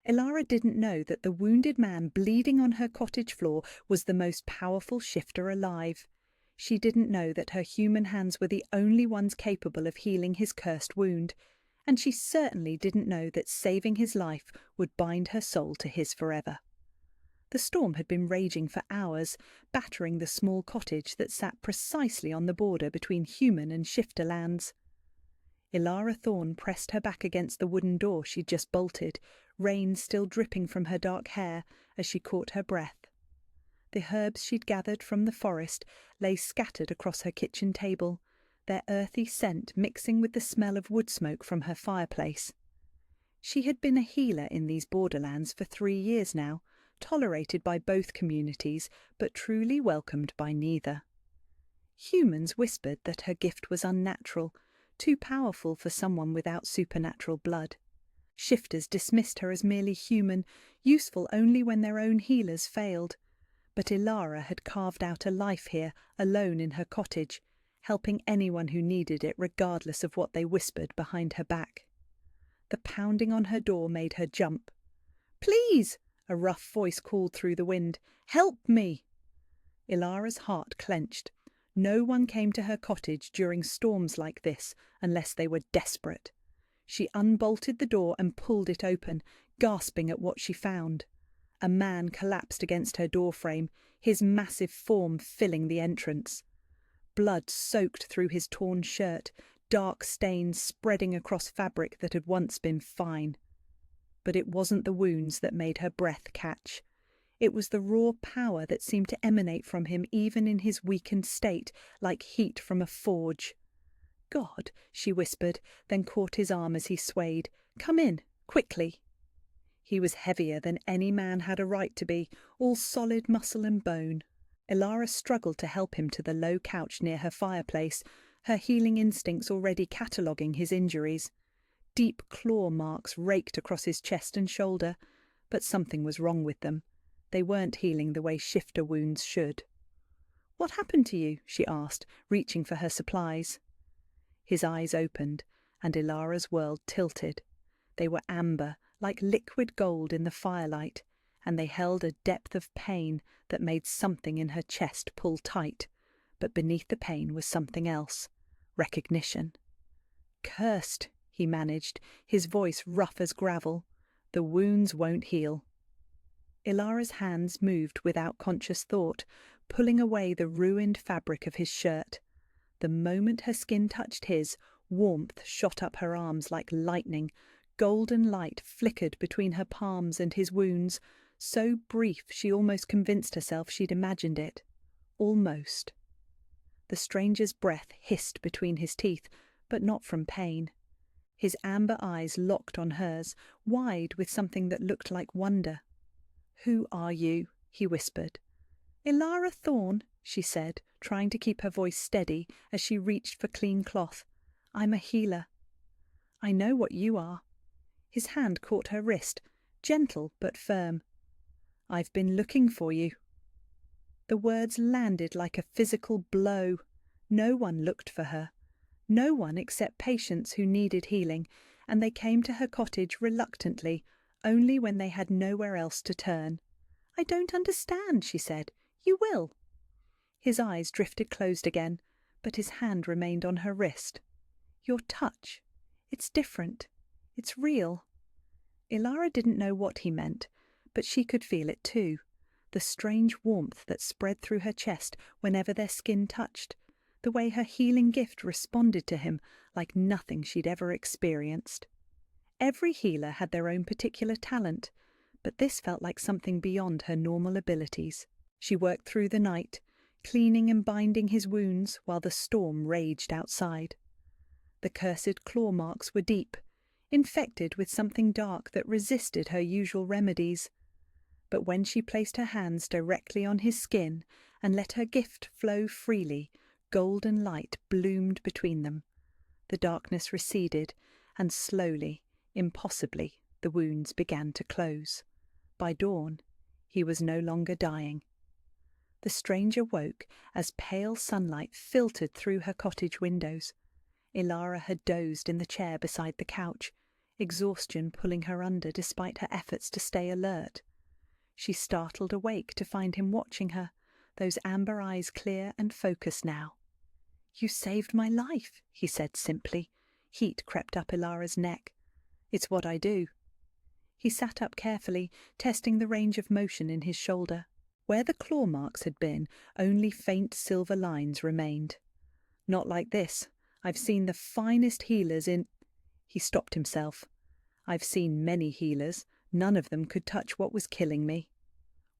Ilara didn't know that the wounded man bleeding on her cottage floor was the most powerful shifter alive. She didn't know that her human hands were the only ones capable of healing his cursed wound, and she certainly didn't know that saving his life would bind her soul to his forever. The storm had been raging for hours, battering the small cottage that sat precisely on the border between human and shifter lands. Ilara Thorne pressed her back against the wooden door she'd just bolted, rain still dripping from her dark hair as she caught her breath. The herbs she'd gathered from the forest lay scattered across her kitchen table, their earthy scent mixing with the smell of wood smoke from her fireplace. She had been a healer in these borderlands for 3 years now, tolerated by both communities, but truly welcomed by neither. Humans whispered that her gift was unnatural, too powerful for someone without supernatural blood. Shifters dismissed her as merely human, useful only when their own healers failed. But Ilara had carved out a life here, alone in her cottage, helping anyone who needed it regardless of what they whispered behind her back. The pounding on her door made her jump. "Please!" a rough voice called through the wind. "Help me!" Ilara's heart clenched. No one came to her cottage during storms like this unless they were desperate. She unbolted the door and pulled it open, gasping at what she found. A man collapsed against her doorframe, his massive form filling the entrance. Blood soaked through his torn shirt, dark stains spreading across fabric that had once been fine. But it wasn't the wounds that made her breath catch. It was the raw power that seemed to emanate from him even in his weakened state, like heat from a forge. "God," she whispered, then caught his arm as he swayed. "Come in, quickly." He was heavier than any man had a right to be, all solid muscle and bone. Ilara struggled to help him to the low couch near her fireplace, her healing instincts already cataloguing his injuries. Deep claw marks raked across his chest and shoulder, but something was wrong with them. They weren't healing the way shifter wounds should. "What happened to you?" she asked, reaching for her supplies. His eyes opened, and Ilara's world tilted. They were amber, like liquid gold in the firelight, and they held a depth of pain that made something in her chest pull tight. But beneath the pain was something else. Recognition. "Cursed," he managed, his voice rough as gravel. "The wounds won't heal." Ilara's hands moved without conscious thought, pulling away the ruined fabric of his shirt. The moment her skin touched his, warmth shot up her arms like lightning. Golden light flickered between her palms and his wounds, so brief she almost convinced herself she'd imagined it. Almost. The stranger's breath hissed between his teeth, but not from pain. His amber eyes locked on hers, wide with something that looked like wonder. "Who are you?" he whispered. "Ilara Thorne," she said, trying to keep her voice steady as she reached for clean cloth. "I'm a healer." "I know what you are." His hand caught her wrist, gentle but firm. "I've been looking for you." The words landed like a physical blow. No one looked for her. No one except patients who needed healing, and they came to her cottage reluctantly, only when they had nowhere else to turn. "I don't understand," she said. "You will." His eyes drifted closed again, but his hand remained on her wrist. "Your touch. It's different. It's real." Ilara didn't know what he meant, but she could feel it too. The strange warmth that spread through her chest whenever their skin touched. The way her healing gift responded to him like nothing she'd ever experienced. Every healer had their own particular talent, but this felt like something beyond her normal abilities. She worked through the night, cleaning and binding his wounds while the storm raged outside. The cursed claw marks were deep, infected with something dark that resisted her usual remedies. But when she placed her hands directly on his skin and let her gift flow freely, golden light bloomed between them. The darkness receded, and slowly, impossibly, the wounds began to close. By dawn, he was no longer dying. The stranger woke as pale sunlight filtered through her cottage windows. Ilara had dozed in the chair beside the couch. exhaustion pulling her under despite her efforts to stay alert. She startled awake to find him watching her, those amber eyes clear and focused now. "You saved my life," he said simply. Heat crept up Ilara's neck. "It's what I do." He sat up carefully, testing the range of motion in his shoulder. Where the claw marks had been, only faint silver lines remained. "Not like this. I've seen the finest healers in—" He stopped himself. "I've seen many healers. None of them could touch what was killing me."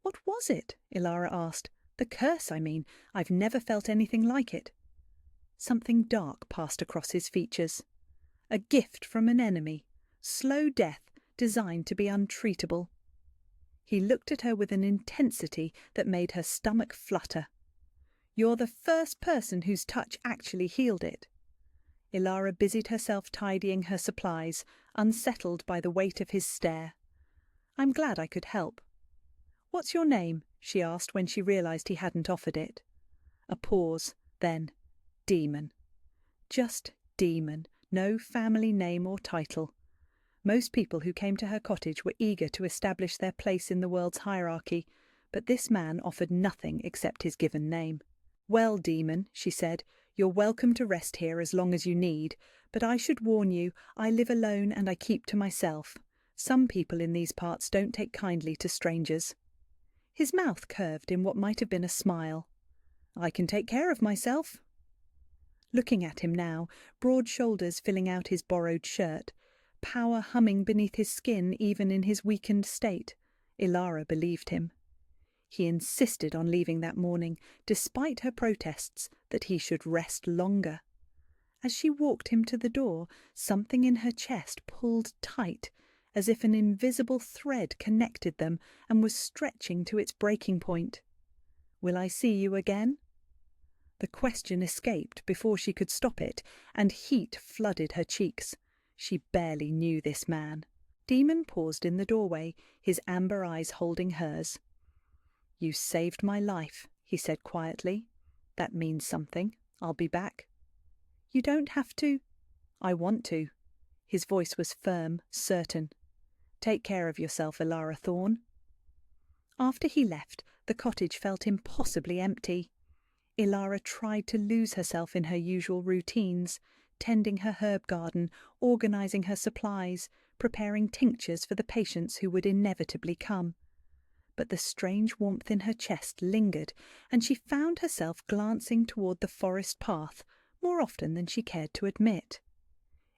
"What was it?" Ilara asked. "The curse, I mean. I've never felt anything like it." Something dark passed across his features. "A gift from an enemy. Slow death, designed to be untreatable." He looked at her with an intensity that made her stomach flutter. "You're the first person whose touch actually healed it." Ilara busied herself tidying her supplies, unsettled by the weight of his stare. "I'm glad I could help." "What's your name?" she asked when she realized he hadn't offered it. A pause, then, "Demon." Just Demon, no family name or title. Most people who came to her cottage were eager to establish their place in the world's hierarchy, but this man offered nothing except his given name. "Well, Demon," she said, "you're welcome to rest here as long as you need, but I should warn you, I live alone and I keep to myself. Some people in these parts don't take kindly to strangers." His mouth curved in what might have been a smile. "I can take care of myself." Looking at him now, broad shoulders filling out his borrowed shirt, power humming beneath his skin even in his weakened state, Ilara believed him. He insisted on leaving that morning, despite her protests that he should rest longer. As she walked him to the door, something in her chest pulled tight, as if an invisible thread connected them and was stretching to its breaking point. "Will I see you again?" The question escaped before she could stop it, and heat flooded her cheeks. She barely knew this man. Demon paused in the doorway, his amber eyes holding hers. "You saved my life," he said quietly. "That means something. I'll be back." "You don't have to." "I want to." His voice was firm, certain. "Take care of yourself, Ilara Thorne." After he left, the cottage felt impossibly empty. Ilara tried to lose herself in her usual routines, tending her herb garden, organising her supplies, preparing tinctures for the patients who would inevitably come. But the strange warmth in her chest lingered, and she found herself glancing toward the forest path more often than she cared to admit.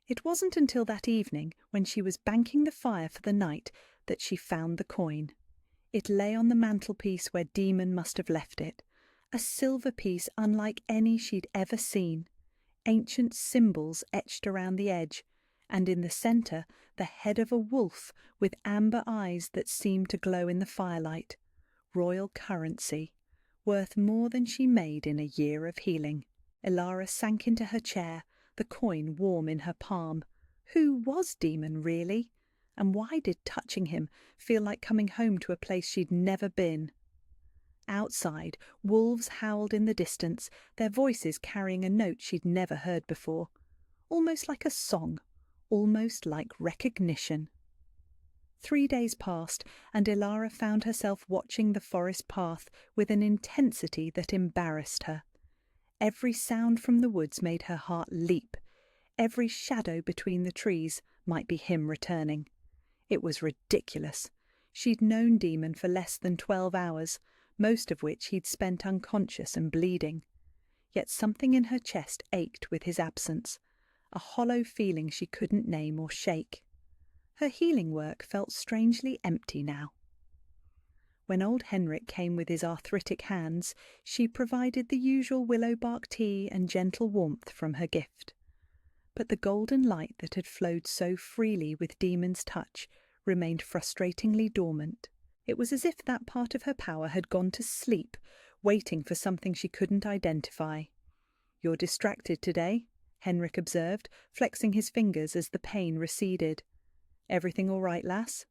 It wasn't until that evening, when she was banking the fire for the night, that she found the coin. It lay on the mantelpiece where Demon must have left it, a silver piece unlike any she'd ever seen, ancient symbols etched around the edge, and in the centre the head of a wolf with amber eyes that seemed to glow in the firelight. Royal currency, worth more than she made in a year of healing. Ilara sank into her chair, the coin warm in her palm. Who was Demon, really? And why did touching him feel like coming home to a place she'd never been? Outside, wolves howled in the distance, their voices carrying a note she'd never heard before. Almost like a song, almost like recognition. 3 days passed, and Ilara found herself watching the forest path with an intensity that embarrassed her. Every sound from the woods made her heart leap. Every shadow between the trees might be him returning. It was ridiculous. She'd known Demon for less than 12 hours, most of which he'd spent unconscious and bleeding. Yet something in her chest ached with his absence, a hollow feeling she couldn't name or shake. Her healing work felt strangely empty now. When old Henrik came with his arthritic hands, she provided the usual willow bark tea and gentle warmth from her gift. But the golden light that had flowed so freely with Demon's touch remained frustratingly dormant. It was as if that part of her power had gone to sleep, waiting for something she couldn't identify. "You're distracted today," Henrik observed, flexing his fingers as the pain receded. "Everything all right, lass?"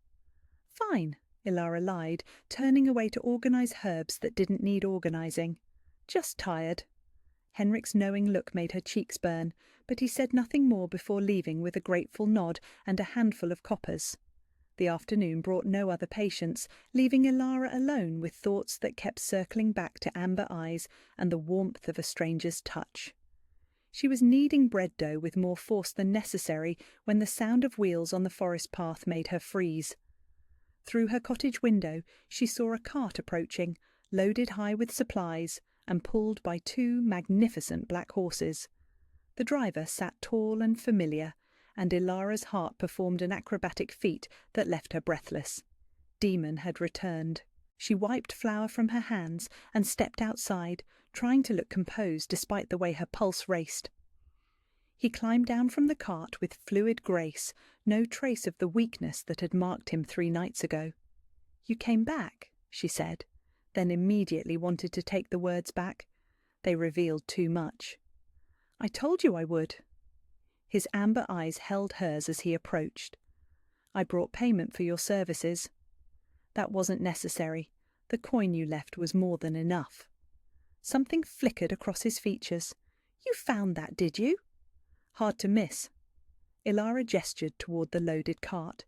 "Fine," Ilara lied, turning away to organise herbs that didn't need organising. "Just tired." Henrik's knowing look made her cheeks burn, but he said nothing more before leaving with a grateful nod and a handful of coppers. The afternoon brought no other patients, leaving Ilara alone with thoughts that kept circling back to amber eyes and the warmth of a stranger's touch. She was kneading bread dough with more force than necessary when the sound of wheels on the forest path made her freeze. Through her cottage window she saw a cart approaching, loaded high with supplies, and pulled by two magnificent black horses. The driver sat tall and familiar, and Ilara's heart performed an acrobatic feat that left her breathless. Demon had returned. She wiped flour from her hands and stepped outside, trying to look composed despite the way her pulse raced. He climbed down from the cart with fluid grace, no trace of the weakness that had marked him 3 nights ago. "You came back," she said, then immediately wanted to take the words back. They revealed too much. "I told you I would." His amber eyes held hers as he approached. "I brought payment for your services." "That wasn't necessary. The coin you left was more than enough." Something flickered across his features. "You found that, did you?" "Hard to miss." Ilara gestured toward the loaded cart.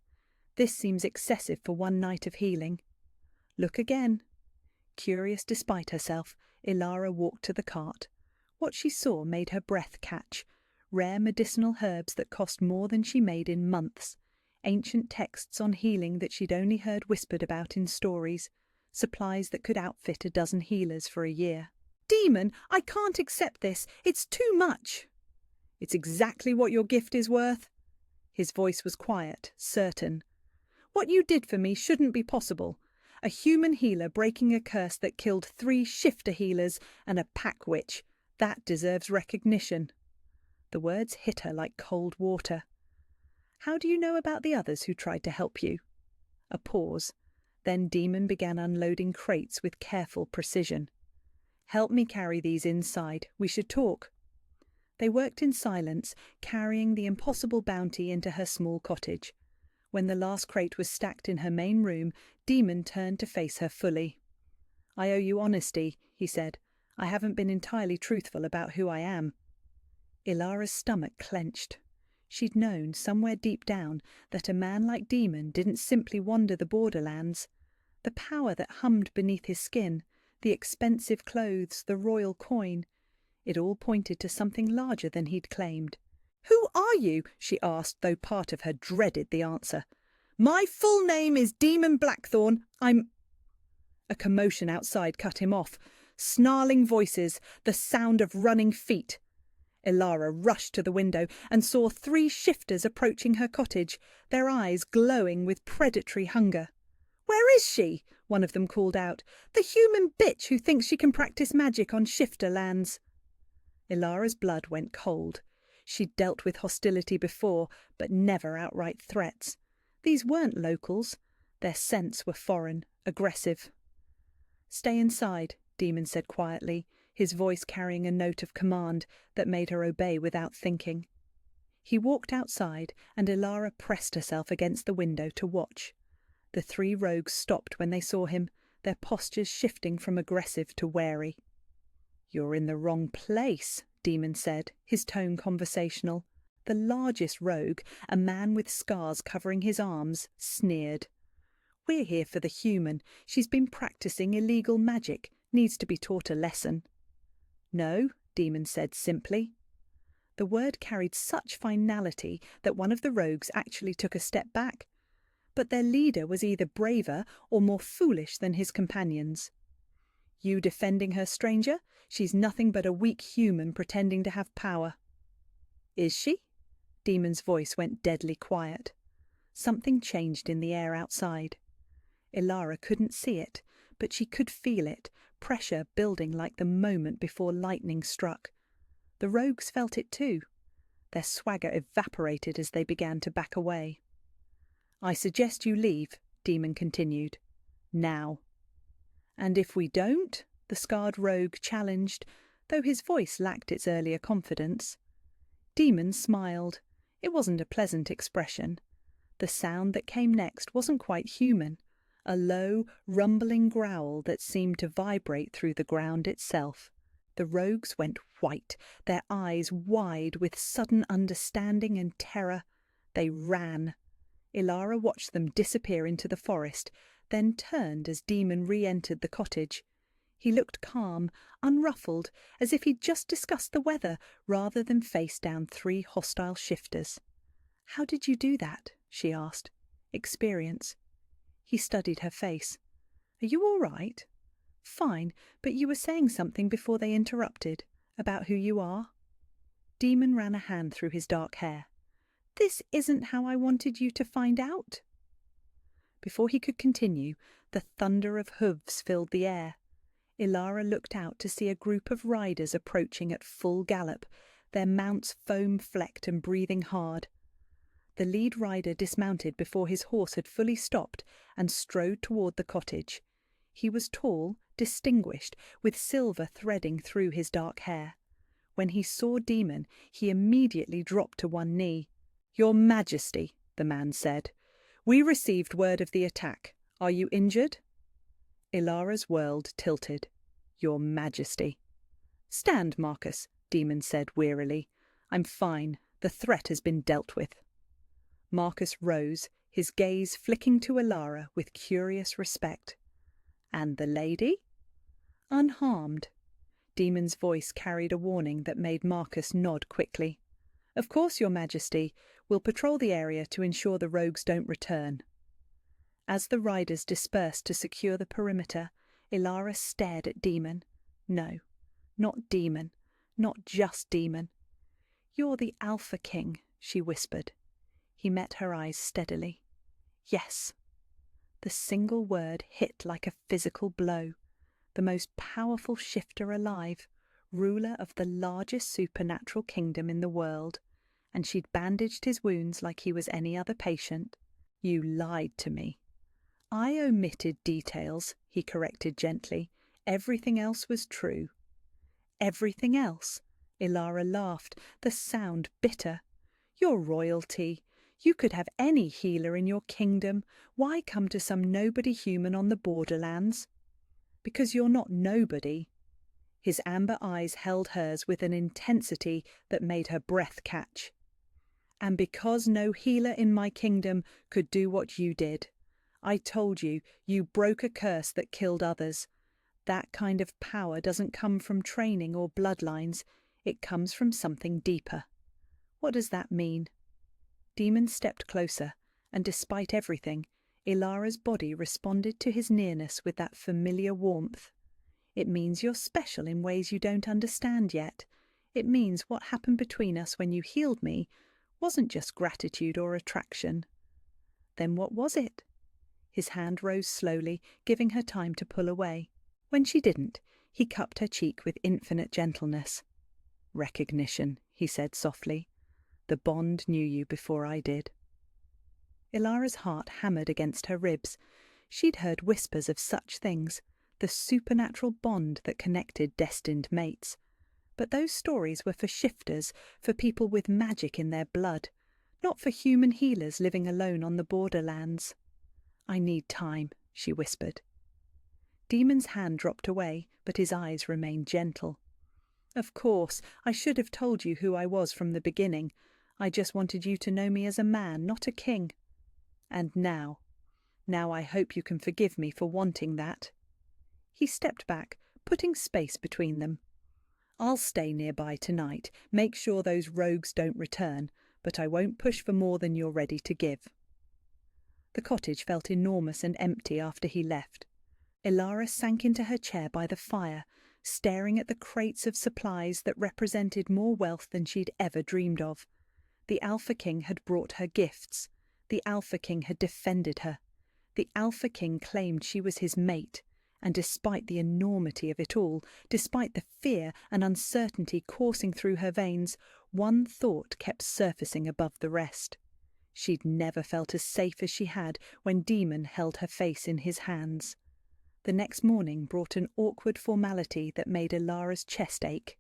"This seems excessive for 1 night of healing." "Look again." Curious despite herself, Ilara walked to the cart. What she saw made her breath catch. Rare medicinal herbs that cost more than she made in months. Ancient texts on healing that she'd only heard whispered about in stories. Supplies that could outfit a dozen healers for a year. "Demon, I can't accept this. It's too much." "It's exactly what your gift is worth." His voice was quiet, certain. "What you did for me shouldn't be possible. A human healer breaking a curse that killed 3 shifter healers and a pack witch. That deserves recognition." The words hit her like cold water. "How do you know about the others who tried to help you?" A pause. Then Demon began unloading crates with careful precision. "Help me carry these inside. We should talk." They worked in silence, carrying the impossible bounty into her small cottage. When the last crate was stacked in her main room, Demon turned to face her fully. "I owe you honesty," he said. "I haven't been entirely truthful about who I am." Ilara's stomach clenched. She'd known, somewhere deep down, that a man like Demon didn't simply wander the borderlands. The power that hummed beneath his skin, the expensive clothes, the royal coin, it all pointed to something larger than he'd claimed. "Who are you?" she asked, though part of her dreaded the answer. "My full name is Demon Blackthorn. I'm—" A commotion outside cut him off. Snarling voices, the sound of running feet. Ilara rushed to the window and saw 3 shifters approaching her cottage, their eyes glowing with predatory hunger. "Where is she?" one of them called out. "The human bitch who thinks she can practice magic on shifter lands." Ilara's blood went cold. She'd dealt with hostility before, but never outright threats. These weren't locals. Their scents were foreign, aggressive. "Stay inside," Demon said quietly, his voice carrying a note of command that made her obey without thinking. He walked outside, and Ilara pressed herself against the window to watch. The 3 rogues stopped when they saw him, their postures shifting from aggressive to wary. "You're in the wrong place," Demon said, his tone conversational. The largest rogue, a man with scars covering his arms, sneered. "We're here for the human. She's been practicing illegal magic, needs to be taught a lesson." "No," Demon said simply. The word carried such finality that one of the rogues actually took a step back. But their leader was either braver or more foolish than his companions. "You defending her, stranger? She's nothing but a weak human pretending to have power." "Is she?" Demon's voice went deadly quiet. Something changed in the air outside. Ilara couldn't see it, but she could feel it, pressure building like the moment before lightning struck. The rogues felt it too. Their swagger evaporated as they began to back away. "I suggest you leave," Demon continued. "Now." "And if we don't?" the scarred rogue challenged, though his voice lacked its earlier confidence. Demon smiled. It wasn't a pleasant expression. The sound that came next wasn't quite human, a low, rumbling growl that seemed to vibrate through the ground itself. The rogues went white, their eyes wide with sudden understanding and terror. They ran. Ilara watched them disappear into the forest, then turned as Demon re-entered the cottage. He looked calm, unruffled, as if he'd just discussed the weather rather than face down 3 hostile shifters. "How did you do that?" she asked. "Experience." He studied her face. "Are you all right?" "Fine, but you were saying something before they interrupted. About who you are?" Demon ran a hand through his dark hair. "This isn't how I wanted you to find out." Before he could continue, the thunder of hooves filled the air. Ilara looked out to see a group of riders approaching at full gallop, their mounts foam-flecked and breathing hard. The lead rider dismounted before his horse had fully stopped and strode toward the cottage. He was tall, distinguished, with silver threading through his dark hair. When he saw Demon, he immediately dropped to one knee. "Your Majesty," the man said, "we received word of the attack. Are you injured?" Ilara's world tilted. "Your Majesty." "Stand, Marcus," Demon said wearily. "I'm fine. The threat has been dealt with." Marcus rose, his gaze flicking to Ilara with curious respect. "And the lady?" "Unharmed." Demon's voice carried a warning that made Marcus nod quickly. "Of course, Your Majesty. We'll patrol the area to ensure the rogues don't return." As the riders dispersed to secure the perimeter, Ilara stared at Demon. No, not Demon. Not just Demon. "You're the Alpha King," she whispered. He met her eyes steadily. "Yes." The single word hit like a physical blow. The most powerful shifter alive, ruler of the largest supernatural kingdom in the world, and she'd bandaged his wounds like he was any other patient. "You lied to me." "I omitted details," he corrected gently. "Everything else was true." "Everything else?" Ilara laughed, the sound bitter. "You're royalty. You could have any healer in your kingdom. Why come to some nobody human on the borderlands?" "Because you're not nobody." His amber eyes held hers with an intensity that made her breath catch. "And because no healer in my kingdom could do what you did. I told you, you broke a curse that killed others. That kind of power doesn't come from training or bloodlines. It comes from something deeper." "What does that mean?" Demon stepped closer, and despite everything, Ilara's body responded to his nearness with that familiar warmth. "It means you're special in ways you don't understand yet. It means what happened between us when you healed me wasn't just gratitude or attraction." "Then what was it?" His hand rose slowly, giving her time to pull away. When she didn't, he cupped her cheek with infinite gentleness. "Recognition," he said softly. "The bond knew you before I did." Ilara's heart hammered against her ribs. She'd heard whispers of such things, the supernatural bond that connected destined mates. But those stories were for shifters, for people with magic in their blood, not for human healers living alone on the borderlands. "I need time," she whispered. Demon's hand dropped away, but his eyes remained gentle. "Of course, I should have told you who I was from the beginning. I just wanted you to know me as a man, not a king. And now I hope you can forgive me for wanting that." He stepped back, putting space between them. "I'll stay nearby tonight, make sure those rogues don't return, but I won't push for more than you're ready to give." The cottage felt enormous and empty after he left. Ilara sank into her chair by the fire, staring at the crates of supplies that represented more wealth than she'd ever dreamed of. The Alpha King had brought her gifts. The Alpha King had defended her. The Alpha King claimed she was his mate, and despite the enormity of it all, despite the fear and uncertainty coursing through her veins, one thought kept surfacing above the rest. She'd never felt as safe as she had when Demon held her face in his hands. The next morning brought an awkward formality that made Ilara's chest ache.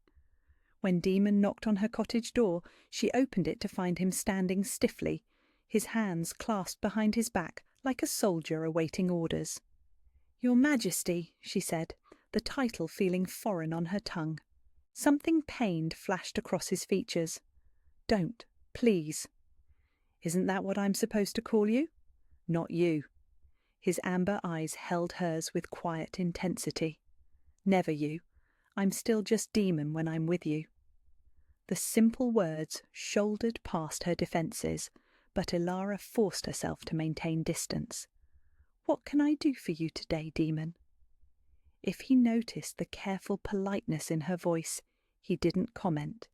When Demon knocked on her cottage door, she opened it to find him standing stiffly, his hands clasped behind his back like a soldier awaiting orders. "Your Majesty," she said, the title feeling foreign on her tongue. Something pained flashed across his features. "Don't, please." "Isn't that what I'm supposed to call you?" "Not you." His amber eyes held hers with quiet intensity. "Never you. I'm still just Demon when I'm with you." The simple words shouldered past her defences, but Ilara forced herself to maintain distance. "What can I do for you today, Demon?" If he noticed the careful politeness in her voice, he didn't comment.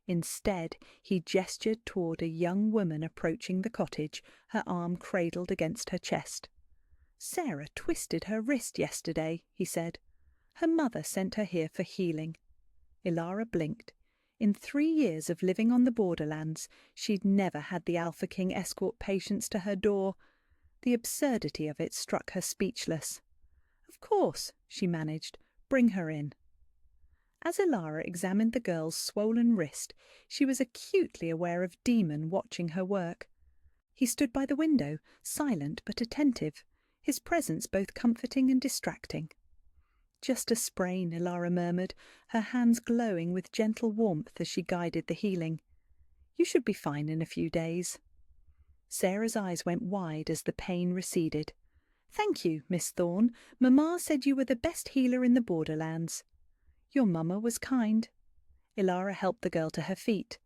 Instead, he gestured toward a young woman approaching the cottage, her arm cradled against her chest. "Sarah twisted her wrist yesterday," he said. "Her mother sent her here for healing." Ilara blinked. In 3 years of living on the borderlands, she'd never had the Alpha King escort patients to her door. The absurdity of it struck her speechless. "Of course," she managed. "Bring her in." As Ilara examined the girl's swollen wrist, she was acutely aware of Demon watching her work. He stood by the window, silent but attentive, his presence both comforting and distracting. "Just a sprain," Ilara murmured, her hands glowing with gentle warmth as she guided the healing. "You should be fine in a few days." Sarah's eyes went wide as the pain receded. "Thank you, Miss Thorne. Mamma said you were the best healer in the borderlands." "Your mamma was kind." Ilara helped the girl to her feet.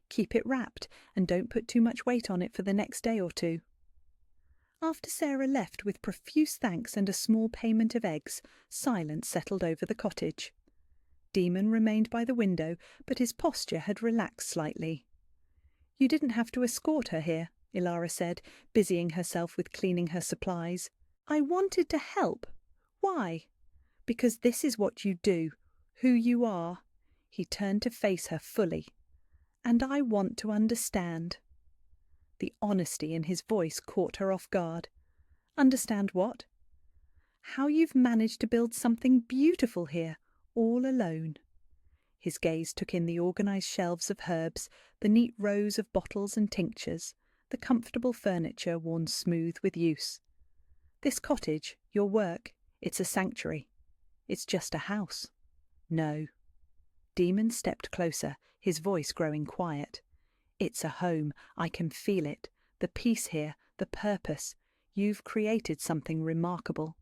"Keep it wrapped, and don't put too much weight on it for the next day or two." After Sarah left with profuse thanks and a small payment of eggs, silence settled over the cottage. Demon remained by the window, but his posture had relaxed slightly. "You didn't have to escort her here," Ilara said, busying herself with cleaning her supplies. "I wanted to help." "Why?" "Because this is what you do, who you are." He turned to face her fully. "And I want to understand." The honesty in his voice caught her off guard. "Understand what?" "How you've managed to build something beautiful here, all alone." His gaze took in the organised shelves of herbs, the neat rows of bottles and tinctures, the comfortable furniture worn smooth with use. "This cottage, your work, it's a sanctuary. It's just a house." "No." Demon stepped closer, his voice growing quiet. "It's a home. I can feel it. The peace here, the purpose. You've created something remarkable."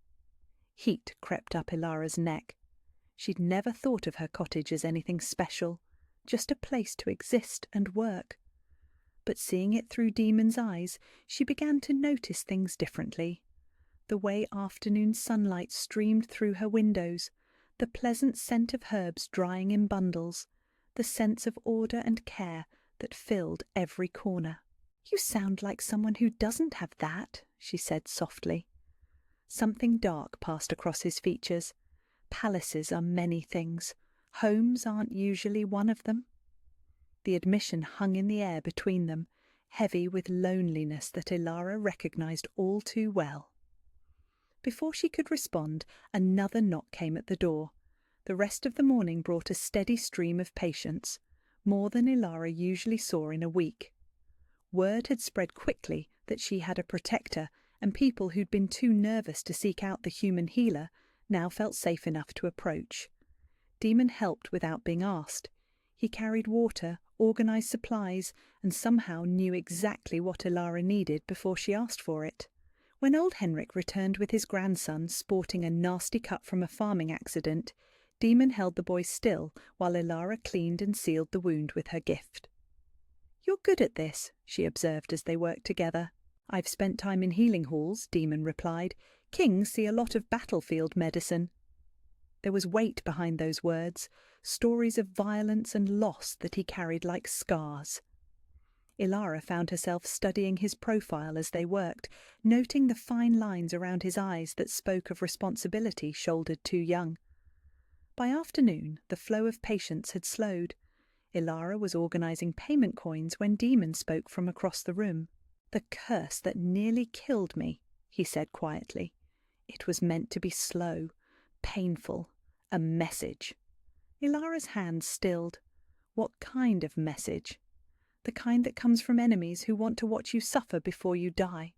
Heat crept up Ilara's neck. She'd never thought of her cottage as anything special, just a place to exist and work. But seeing it through Demon's eyes, she began to notice things differently. The way afternoon sunlight streamed through her windows, the pleasant scent of herbs drying in bundles, the sense of order and care that filled every corner. "You sound like someone who doesn't have that," she said softly. Something dark passed across his features. "Palaces are many things. Homes aren't usually one of them." The admission hung in the air between them, heavy with loneliness that Ilara recognized all too well. Before she could respond, another knock came at the door. The rest of the morning brought a steady stream of patients, more than Ilara usually saw in a week. Word had spread quickly that she had a protector, and people who'd been too nervous to seek out the human healer now felt safe enough to approach. Demon helped without being asked. He carried water, organised supplies, and somehow knew exactly what Ilara needed before she asked for it. When old Henrik returned with his grandson sporting a nasty cut from a farming accident, Demon held the boy still while Ilara cleaned and sealed the wound with her gift. "You're good at this," she observed as they worked together. "I've spent time in healing halls," Demon replied. "Kings see a lot of battlefield medicine." There was weight behind those words, stories of violence and loss that he carried like scars. Ilara found herself studying his profile as they worked, noting the fine lines around his eyes that spoke of responsibility shouldered too young. By afternoon, the flow of patients had slowed. Ilara was organising payment coins when Demon spoke from across the room. "The curse that nearly killed me," he said quietly. "It was meant to be slow, painful, a message." Ilara's hands stilled. What kind of message? The kind that comes from enemies who want to watch you suffer before you die.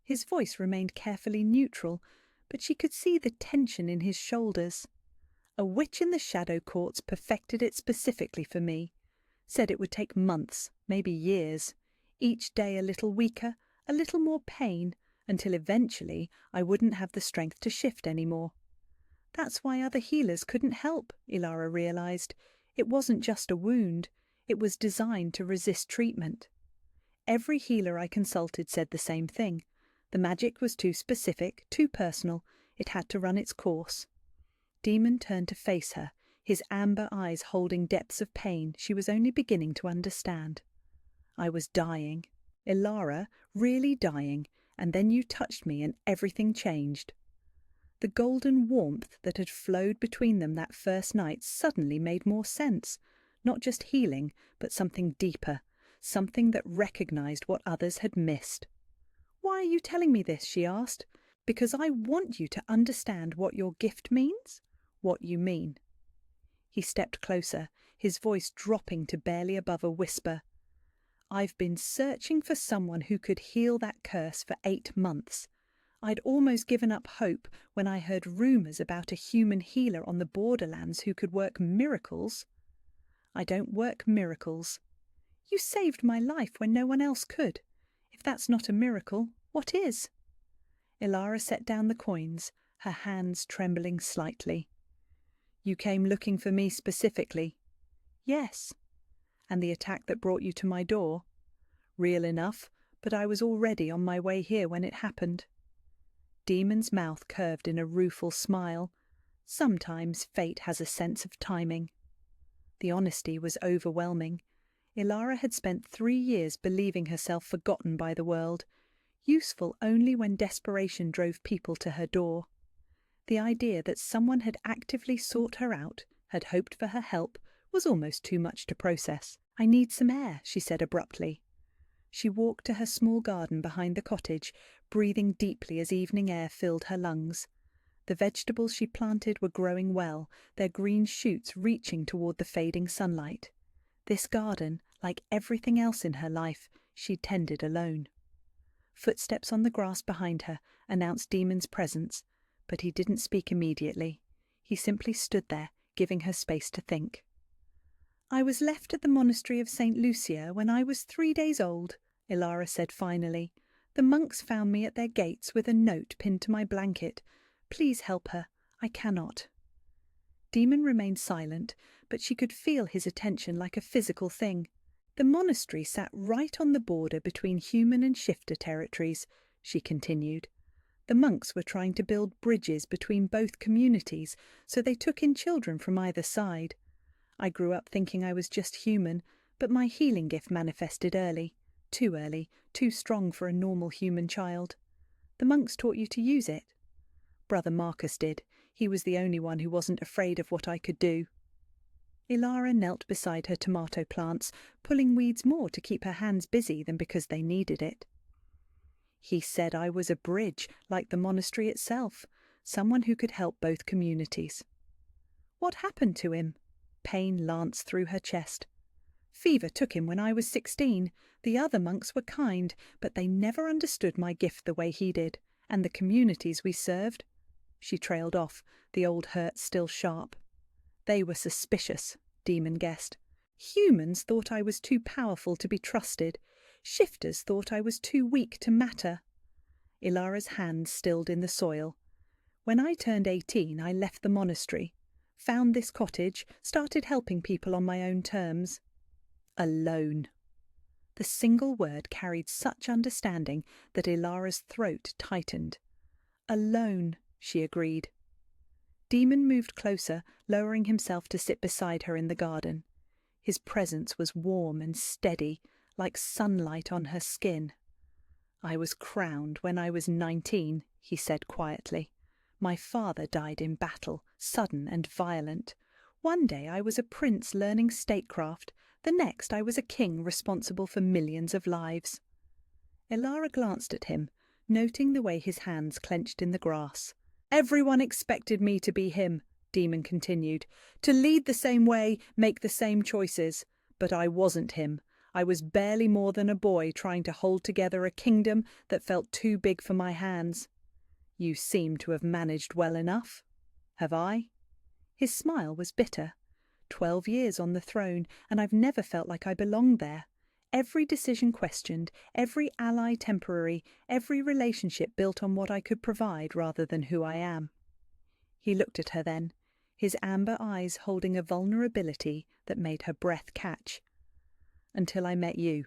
His voice remained carefully neutral, but she could see the tension in his shoulders. A witch in the shadow courts perfected it specifically for me. Said it would take months, maybe years. Each day a little weaker, a little more pain, until eventually I wouldn't have the strength to shift anymore. That's why other healers couldn't help, Ilara realized. It wasn't just a wound. It was designed to resist treatment. Every healer I consulted said the same thing. The magic was too specific, too personal. It had to run its course. Demon turned to face her, his amber eyes holding depths of pain she was only beginning to understand. I was dying. Ilara, really dying, and then you touched me and everything changed. The golden warmth that had flowed between them that first night suddenly made more sense. Not just healing, but something deeper, something that recognized what others had missed. "Why are you telling me this?" she asked. "Because I want you to understand what your gift means, what you mean." He stepped closer, his voice dropping to barely above a whisper. "I've been searching for someone who could heal that curse for 8 months. I'd almost given up hope when I heard rumors about a human healer on the borderlands who could work miracles. I don't work miracles. You saved my life when no one else could. If that's not a miracle, what is?" Ilara set down the coins, her hands trembling slightly. "You came looking for me specifically?" "Yes." "And the attack that brought you to my door?" "Real enough, but I was already on my way here when it happened." Demon's mouth curved in a rueful smile. Sometimes fate has a sense of timing. The honesty was overwhelming. Ilara had spent 3 years believing herself forgotten by the world, useful only when desperation drove people to her door. The idea that someone had actively sought her out, had hoped for her help, was almost too much to process. "I need some air," she said abruptly. She walked to her small garden behind the cottage, breathing deeply as evening air filled her lungs. The vegetables she planted were growing well, their green shoots reaching toward the fading sunlight. This garden, like everything else in her life, she tended alone. Footsteps on the grass behind her announced Demon's presence, but he didn't speak immediately. He simply stood there, giving her space to think. "I was left at the monastery of St. Lucia when I was 3 days old," Ilara said finally. "The monks found me at their gates with a note pinned to my blanket. Please help her. I cannot." Demon remained silent, but she could feel his attention like a physical thing. "The monastery sat right on the border between human and shifter territories," she continued. "The monks were trying to build bridges between both communities, so they took in children from either side. I grew up thinking I was just human, but my healing gift manifested early, too strong for a normal human child. The monks taught you to use it." "Brother Marcus did. He was the only one who wasn't afraid of what I could do." Ilara knelt beside her tomato plants, pulling weeds more to keep her hands busy than because they needed it. "He said I was a bridge, like the monastery itself, someone who could help both communities." "What happened to him?" Pain lanced through her chest. "Fever took him when I was 16. The other monks were kind, but they never understood my gift the way he did, and the communities we served." She trailed off, the old hurt still sharp. "They were suspicious," Demon guessed. "Humans thought I was too powerful to be trusted. Shifters thought I was too weak to matter." Ilara's hands stilled in the soil. "When I turned 18, I left the monastery, found this cottage, started helping people on my own terms." Alone. The single word carried such understanding that Ilara's throat tightened. "Alone," she agreed. Demon moved closer, lowering himself to sit beside her in the garden. His presence was warm and steady, like sunlight on her skin. "I was crowned when I was 19, he said quietly. "My father died in battle, sudden and violent. One day I was a prince learning statecraft, the next I was a king responsible for millions of lives." Ilara glanced at him, noting the way his hands clenched in the grass. "Everyone expected me to be him," Demon continued, "to lead the same way, make the same choices. But I wasn't him. I was barely more than a boy trying to hold together a kingdom that felt too big for my hands. You seem to have managed well enough. Have I?" His smile was bitter. 12 years on the throne, and I've never felt like I belonged there. Every decision questioned, every ally temporary, every relationship built on what I could provide rather than who I am. He looked at her then, his amber eyes holding a vulnerability that made her breath catch. Until I met you.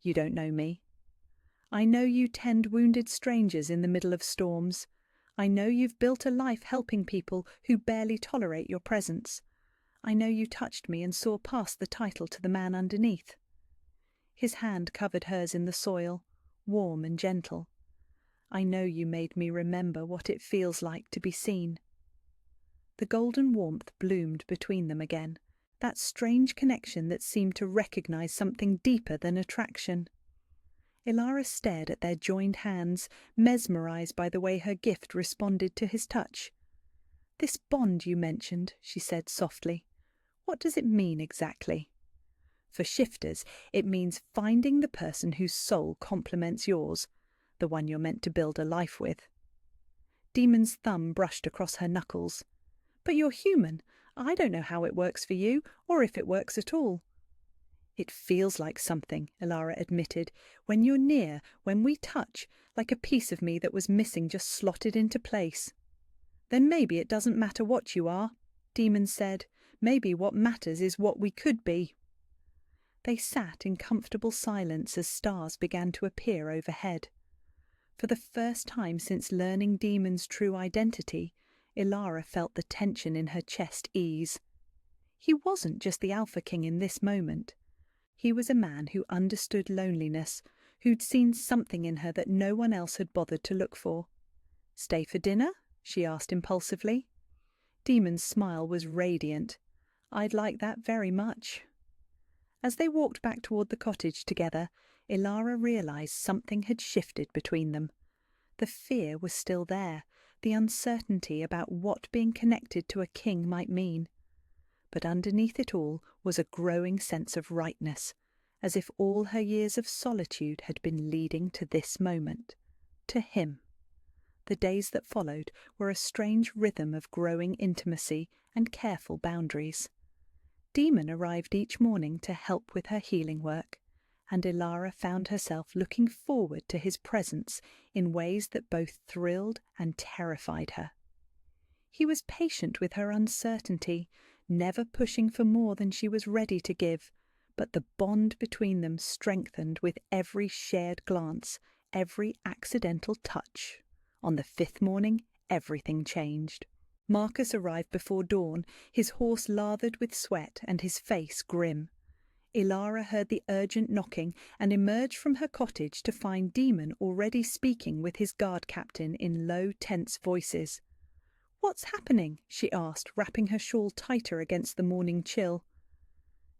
You don't know me. I know you tend wounded strangers in the middle of storms. I know you've built a life helping people who barely tolerate your presence. I know you touched me and saw past the title to the man underneath. His hand covered hers in the soil, warm and gentle. I know you made me remember what it feels like to be seen. The golden warmth bloomed between them again, that strange connection that seemed to recognize something deeper than attraction. Ilara stared at their joined hands, mesmerized by the way her gift responded to his touch. "This bond you mentioned," she said softly. "What does it mean exactly?" "For shifters, it means finding the person whose soul complements yours, the one you're meant to build a life with." Demon's thumb brushed across her knuckles. "But you're human. I don't know how it works for you, or if it works at all." "It feels like something," Ilara admitted. "When you're near, when we touch, like a piece of me that was missing just slotted into place." "Then maybe it doesn't matter what you are," Demon said. "Maybe what matters is what we could be." They sat in comfortable silence as stars began to appear overhead. For the first time since learning Demon's true identity, Ilara felt the tension in her chest ease. He wasn't just the Alpha King in this moment. He was a man who understood loneliness, who'd seen something in her that no one else had bothered to look for. "Stay for dinner?" she asked impulsively. Demon's smile was radiant. "I'd like that very much." As they walked back toward the cottage together, Ilara realized something had shifted between them. The fear was still there, the uncertainty about what being connected to a king might mean. But underneath it all was a growing sense of rightness, as if all her years of solitude had been leading to this moment, to him. The days that followed were a strange rhythm of growing intimacy and careful boundaries. Demon arrived each morning to help with her healing work, and Ilara found herself looking forward to his presence in ways that both thrilled and terrified her. He was patient with her uncertainty, never pushing for more than she was ready to give, but the bond between them strengthened with every shared glance, every accidental touch. On the 5th morning, everything changed. Marcus arrived before dawn, his horse lathered with sweat and his face grim. Ilara heard the urgent knocking and emerged from her cottage to find Demon already speaking with his guard captain in low, tense voices. "What's happening?" she asked, wrapping her shawl tighter against the morning chill.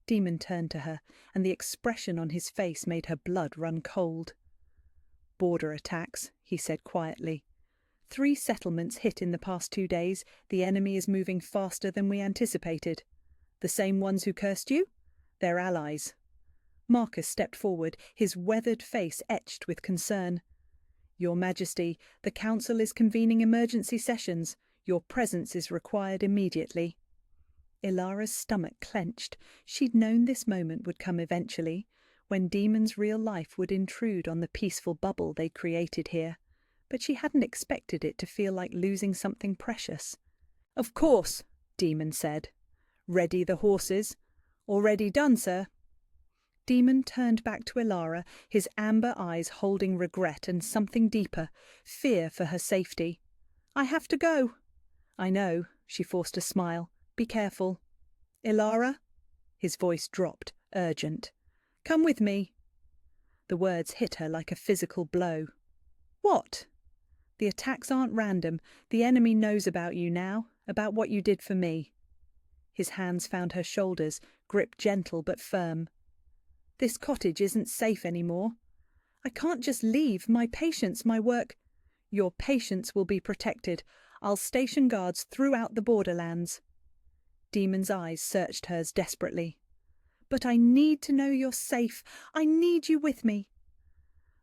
Demon turned to her, and the expression on his face made her blood run cold. "Border attacks," he said quietly. 3 settlements hit in the past 2 days. The enemy is moving faster than we anticipated. The same ones who cursed you? They're allies." Marcus stepped forward, his weathered face etched with concern. "Your Majesty, the Council is convening emergency sessions. Your presence is required immediately." Ilara's stomach clenched. She'd known this moment would come eventually, when Demon's real life would intrude on the peaceful bubble they'd created here. But she hadn't expected it to feel like losing something precious. "Of course," Demon said. "Ready the horses?" "Already done, sir." Demon turned back to Ilara, his amber eyes holding regret and something deeper, fear for her safety. "I have to go." "I know," she forced a smile. "Be careful." "Ilara?" His voice dropped, urgent. "Come with me." The words hit her like a physical blow. "What?" "The attacks aren't random. The enemy knows about you now, about what you did for me." His hands found her shoulders, grip gentle but firm. "This cottage isn't safe anymore. I can't just leave. My patients, my work—" "Your patients will be protected. I'll station guards throughout the borderlands." Demon's eyes searched hers desperately. "But I need to know you're safe. I need you with me."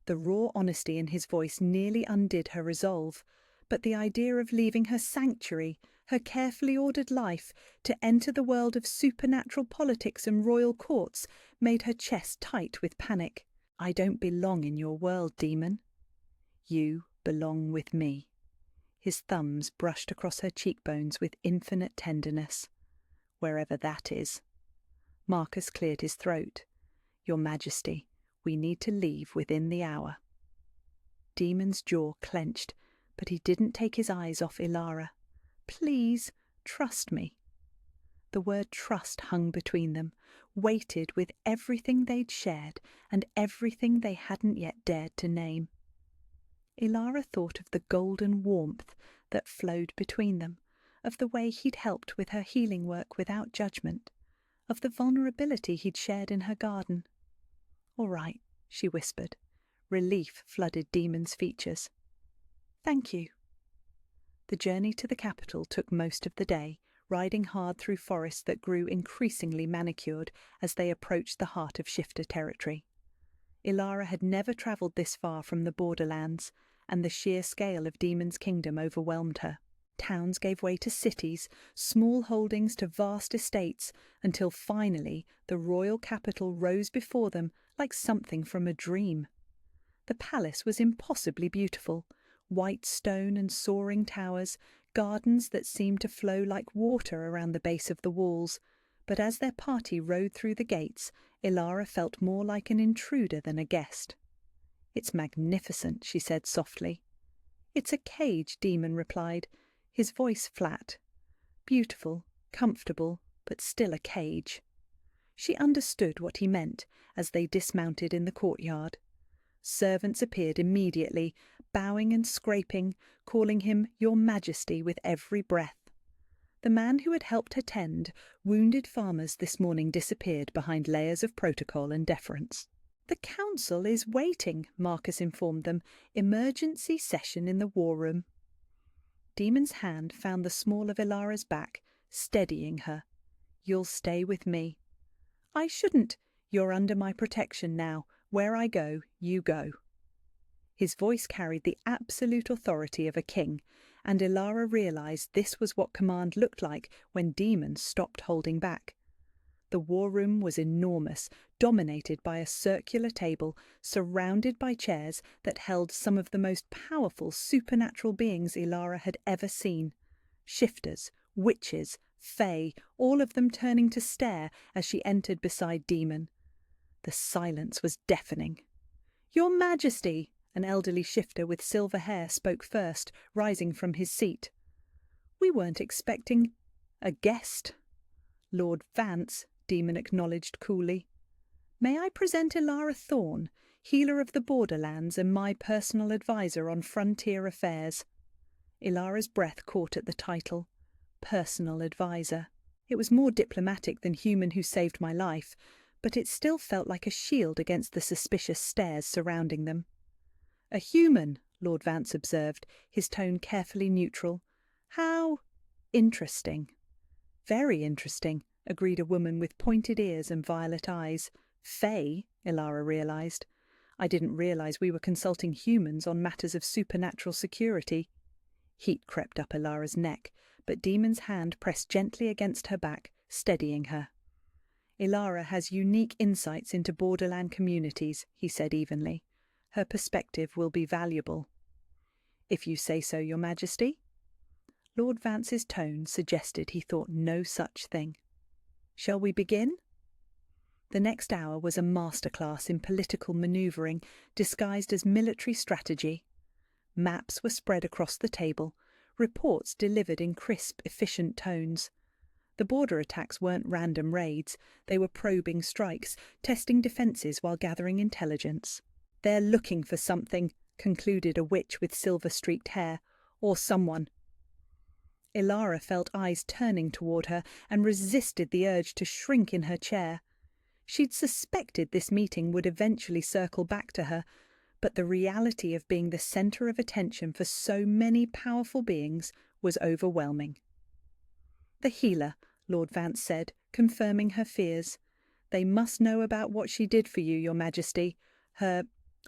The raw honesty in his voice nearly undid her resolve, but the idea of leaving her sanctuary, Her carefully ordered life, to enter the world of supernatural politics and royal courts, made her chest tight with panic. "I don't belong in your world, demon. You belong with me." His thumbs brushed across her cheekbones with infinite tenderness. "Wherever that is." Marcus cleared his throat. "Your Majesty, we need to leave within the hour." Demon's jaw clenched, but he didn't take his eyes off Ilara. "Please, trust me." The word trust hung between them, weighted with everything they'd shared and everything they hadn't yet dared to name. Ilara thought of the golden warmth that flowed between them, of the way he'd helped with her healing work without judgment, of the vulnerability he'd shared in her garden. "All right," she whispered. Relief flooded Demon's features. "Thank you." The journey to the capital took most of the day, riding hard through forests that grew increasingly manicured as they approached the heart of shifter territory. Ilara had never travelled this far from the borderlands, and the sheer scale of Demon's kingdom overwhelmed her. Towns gave way to cities, small holdings to vast estates, until finally the royal capital rose before them like something from a dream. The palace was impossibly beautiful, white stone and soaring towers, gardens that seemed to flow like water around the base of the walls, but as their party rode through the gates, Ilara felt more like an intruder than a guest. "It's magnificent," she said softly. "It's a cage," Demon replied, his voice flat. "Beautiful, comfortable, but still a cage." She understood what he meant as they dismounted in the courtyard. Servants appeared immediately, bowing and scraping, calling him "Your Majesty" with every breath. The man who had helped her tend wounded farmers this morning disappeared behind layers of protocol and deference. "The council is waiting," Marcus informed them. "Emergency session in the war room." Demon's hand found the small of Ilara's back, steadying her. "You'll stay with me." "I shouldn't. You're under my protection now. Where I go, you go." His voice carried the absolute authority of a king, and Ilara realized this was what command looked like when Demon stopped holding back. The war room was enormous, dominated by a circular table, surrounded by chairs that held some of the most powerful supernatural beings Ilara had ever seen. Shifters, witches, fae, all of them turning to stare as she entered beside Demon. The silence was deafening. "Your Majesty!" An elderly shifter with silver hair spoke first, rising from his seat. "We weren't expecting a guest." "Lord Vance," Demon acknowledged coolly. "May I present Ilara Thorne, healer of the borderlands and my personal advisor on frontier affairs." Ilara's breath caught at the title. Personal advisor. It was more diplomatic than human who saved my life, but it still felt like a shield against the suspicious stares surrounding them. "A human," Lord Vance observed, his tone carefully neutral. "How interesting." "Very interesting," agreed a woman with pointed ears and violet eyes. "Fae," Ilara realized. "I didn't realize we were consulting humans on matters of supernatural security." Heat crept up Ilara's neck, but Demon's hand pressed gently against her back, steadying her. "Ilara has unique insights into borderland communities," he said evenly. "Her perspective will be valuable." "If you say so, Your Majesty." Lord Vance's tone suggested he thought no such thing. "Shall we begin?" The next hour was a masterclass in political manoeuvring disguised as military strategy. Maps were spread across the table, reports delivered in crisp, efficient tones. The border attacks weren't random raids, they were probing strikes, testing defences while gathering intelligence. "They're looking for something," concluded a witch with silver-streaked hair. "Or someone." Ilara felt eyes turning toward her and resisted the urge to shrink in her chair. She'd suspected this meeting would eventually circle back to her, but the reality of being the centre of attention for so many powerful beings was overwhelming. "The healer," Lord Vance said, confirming her fears. "They must know about what she did for you, Your Majesty. Her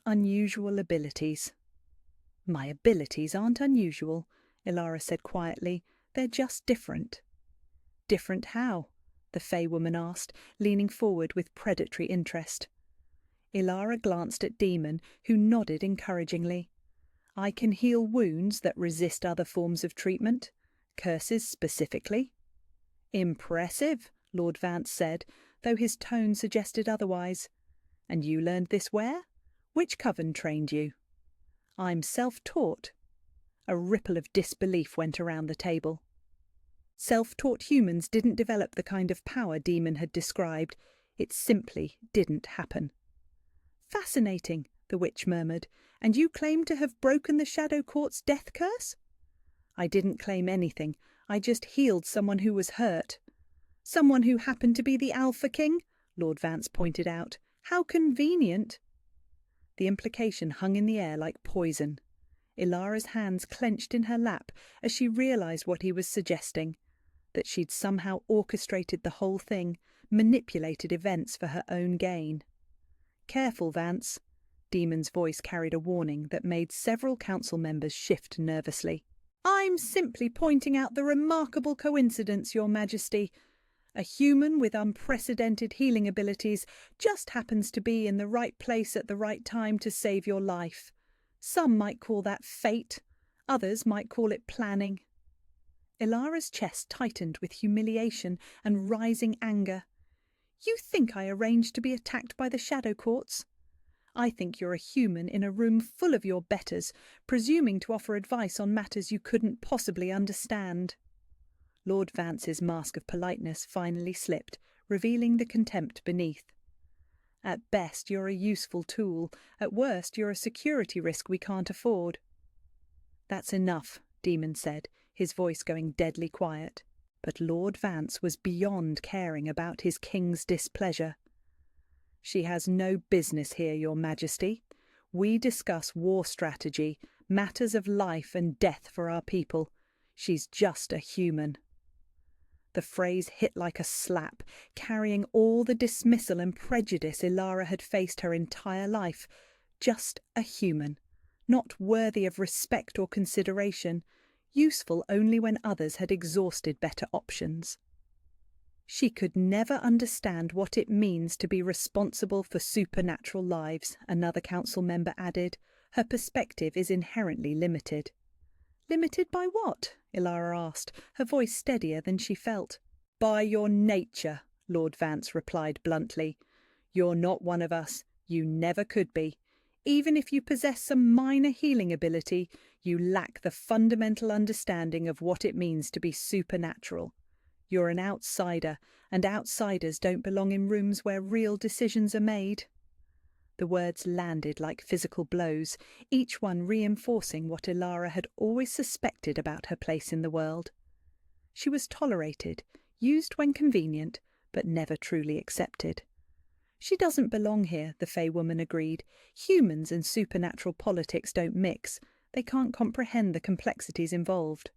unusual abilities." "My abilities aren't unusual," Ilara said quietly. They're just different." "Different how?" the Fey woman asked, leaning forward with predatory interest. Ilara glanced at Demon, who nodded encouragingly. "I can heal wounds that resist other forms of treatment. Curses specifically." "Impressive," Lord Vance said, though his tone suggested otherwise. "And you learned this where? Which coven trained you?" "I'm self-taught." A ripple of disbelief went around the table. Self-taught humans didn't develop the kind of power Demon had described. It simply didn't happen. "Fascinating," the witch murmured. "And you claim to have broken the Shadow Court's death curse?" "I didn't claim anything. I just healed someone who was hurt." "Someone who happened to be the Alpha King?" Lord Vance pointed out. "How convenient." The implication hung in the air like poison. Ilara's hands clenched in her lap as she realized what he was suggesting, that she'd somehow orchestrated the whole thing, manipulated events for her own gain. "Careful, Vance." Demon's voice carried a warning that made several council members shift nervously. "I'm simply pointing out the remarkable coincidence, Your Majesty. A human with unprecedented healing abilities just happens to be in the right place at the right time to save your life. Some might call that fate. Others might call it planning." Ilara's chest tightened with humiliation and rising anger. "You think I arranged to be attacked by the Shadow Courts? I think you're a human in a room full of your betters, presuming to offer advice on matters you couldn't possibly understand." Lord Vance's mask of politeness finally slipped, revealing the contempt beneath. "At best, you're a useful tool. At worst, you're a security risk we can't afford." "That's enough," Demon said, his voice going deadly quiet. But Lord Vance was beyond caring about his king's displeasure. "She has no business here, Your Majesty. We discuss war strategy, matters of life and death for our people. She's just a human." The phrase hit like a slap, carrying all the dismissal and prejudice Ilara had faced her entire life. Just a human, not worthy of respect or consideration, useful only when others had exhausted better options. "She could never understand what it means to be responsible for supernatural lives," another council member added. "Her perspective is inherently limited." "Limited by what?" Ilara asked, her voice steadier than she felt. "By your nature," Lord Vance replied bluntly. "You're not one of us. You never could be. Even if you possess some minor healing ability, you lack the fundamental understanding of what it means to be supernatural. You're an outsider, and outsiders don't belong in rooms where real decisions are made." The words landed like physical blows, each one reinforcing what Ilara had always suspected about her place in the world. She was tolerated, used when convenient, but never truly accepted. "She doesn't belong here," the Fey woman agreed. "Humans and supernatural politics don't mix. They can't comprehend the complexities involved."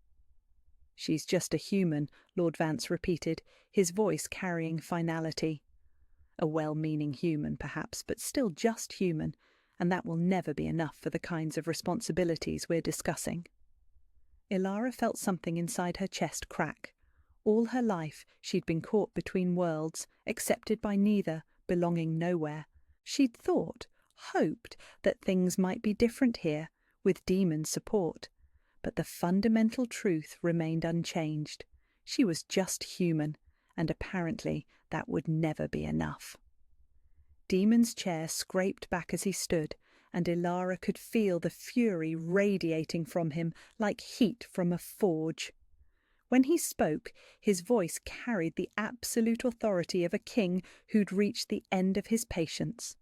"She's just a human," Lord Vance repeated, his voice carrying finality. "A well-meaning human, perhaps, but still just human, and that will never be enough for the kinds of responsibilities we're discussing." Ilara felt something inside her chest crack. All her life she'd been caught between worlds, accepted by neither, belonging nowhere. She'd thought, hoped, that things might be different here, with Demon's support. But the fundamental truth remained unchanged. She was just human, and apparently that would never be enough. Demon's chair scraped back as he stood, and Ilara could feel the fury radiating from him like heat from a forge. When he spoke, his voice carried the absolute authority of a king who'd reached the end of his patience.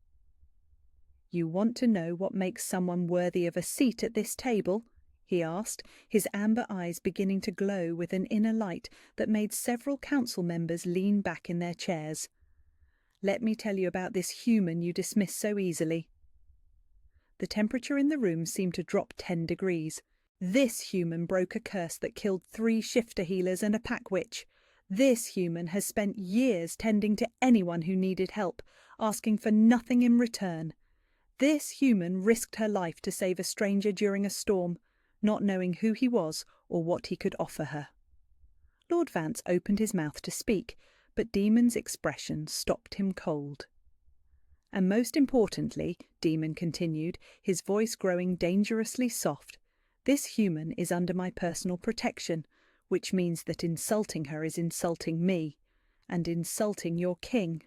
"You want to know what makes someone worthy of a seat at this table?" he asked, his amber eyes beginning to glow with an inner light that made several council members lean back in their chairs. "Let me tell you about this human you dismiss so easily." The temperature in the room seemed to drop 10 degrees. "This human broke a curse that killed 3 shifter healers and a pack witch. This human has spent years tending to anyone who needed help, asking for nothing in return. This human risked her life to save a stranger during a storm, not knowing who he was or what he could offer her." Lord Vance opened his mouth to speak, but Demon's expression stopped him cold. "And most importantly," Demon continued, his voice growing dangerously soft, "this human is under my personal protection, which means that insulting her is insulting me, and insulting your king."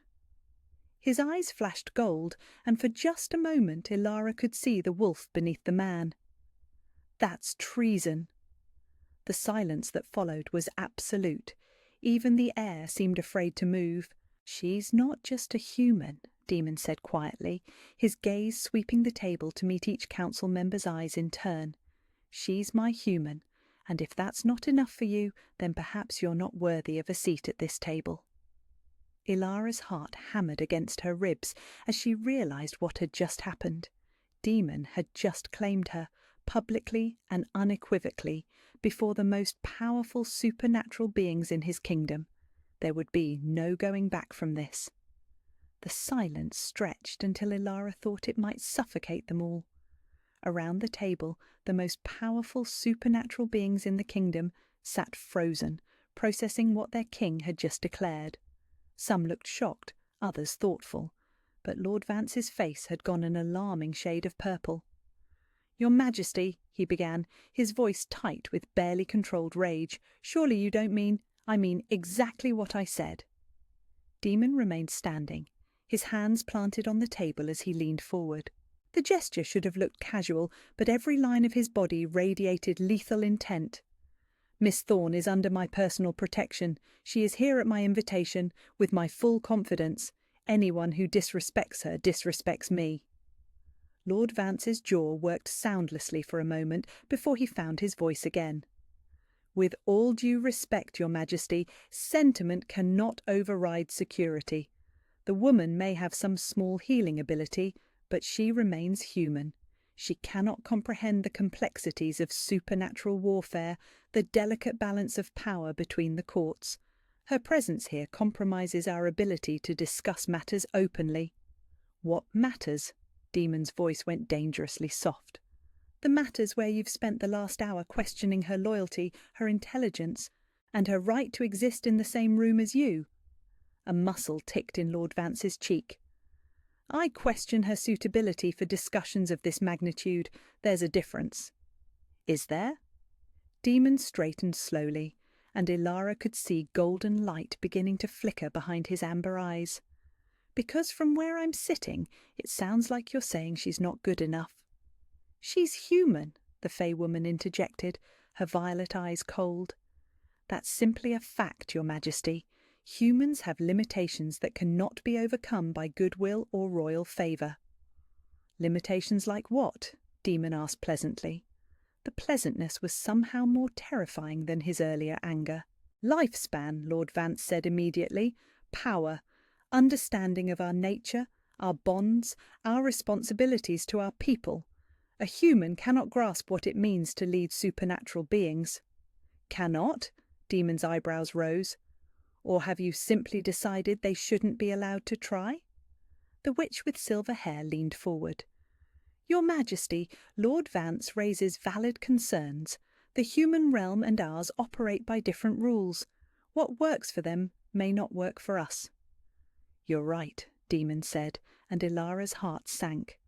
His eyes flashed gold, and for just a moment Ilara could see the wolf beneath the man. "That's treason." The silence that followed was absolute. Even the air seemed afraid to move. "She's not just a human," Demon said quietly, his gaze sweeping the table to meet each council member's eyes in turn. "She's my human, and if that's not enough for you, then perhaps you're not worthy of a seat at this table." Ilara's heart hammered against her ribs as she realized what had just happened. Demon had just claimed her, publicly and unequivocally, before the most powerful supernatural beings in his kingdom. There would be no going back from this. The silence stretched until Ilara thought it might suffocate them all. Around the table, the most powerful supernatural beings in the kingdom sat frozen, processing what their king had just declared. Some looked shocked, others thoughtful, but Lord Vance's face had gone an alarming shade of purple. "Your Majesty," he began, his voice tight with barely controlled rage, "surely you don't mean—" "I mean exactly what I said." Demon remained standing, his hands planted on the table as he leaned forward. The gesture should have looked casual, but every line of his body radiated lethal intent. "Miss Thorne is under my personal protection. She is here at my invitation, with my full confidence. Anyone who disrespects her disrespects me." Lord Vance's jaw worked soundlessly for a moment before he found his voice again. "With all due respect, Your Majesty, sentiment cannot override security. The woman may have some small healing ability, but she remains human. She cannot comprehend the complexities of supernatural warfare, the delicate balance of power between the courts. Her presence here compromises our ability to discuss matters openly." "What matters?" Demon's voice went dangerously soft. "The matters where you've spent the last hour questioning her loyalty, her intelligence, and her right to exist in the same room as you." A muscle ticked in Lord Vance's cheek. "I question her suitability for discussions of this magnitude. There's a difference." "Is there?" Demon straightened slowly, and Ilara could see golden light beginning to flicker behind his amber eyes. "Because from where I'm sitting, it sounds like you're saying she's not good enough." "She's human," the Fey woman interjected, her violet eyes cold. "That's simply a fact, Your Majesty. Humans have limitations that cannot be overcome by goodwill or royal favour." "Limitations like what?" Demon asked pleasantly. The pleasantness was somehow more terrifying than his earlier anger. "Lifespan," Lord Vance said immediately. "Power. Understanding of our nature, our bonds, our responsibilities to our people. A human cannot grasp what it means to lead supernatural beings." "Cannot?" Demon's eyebrows rose. "Or have you simply decided they shouldn't be allowed to try?" The witch with silver hair leaned forward. "Your Majesty, Lord Vance raises valid concerns. The human realm and ours operate by different rules. What works for them may not work for us." "You're right," Demon said, and Ilara's heart sank.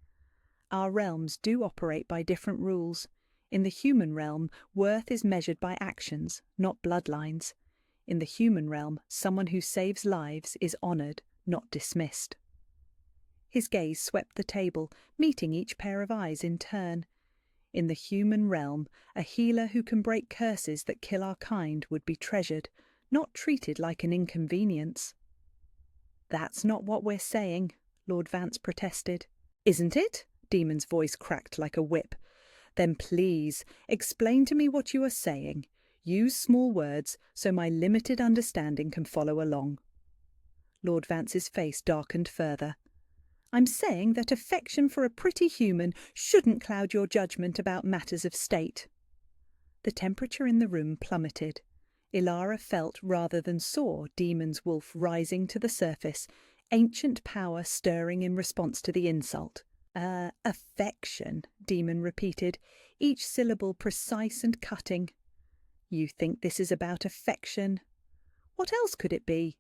"Our realms do operate by different rules. In the human realm, worth is measured by actions, not bloodlines. In the human realm, someone who saves lives is honoured, not dismissed." His gaze swept the table, meeting each pair of eyes in turn. In the human realm, a healer who can break curses that kill our kind would be treasured, not treated like an inconvenience. "That's not what we're saying," Lord Vance protested. "Isn't it?" Demon's voice cracked like a whip. "Then please, explain to me what you are saying. Use small words so my limited understanding can follow along." Lord Vance's face darkened further. "I'm saying that affection for a pretty human shouldn't cloud your judgment about matters of state." The temperature in the room plummeted. Ilara felt rather than saw Demon's wolf rising to the surface, ancient power stirring in response to the insult. Affection," Demon repeated, each syllable precise and cutting. You think this is about affection. What else could it be?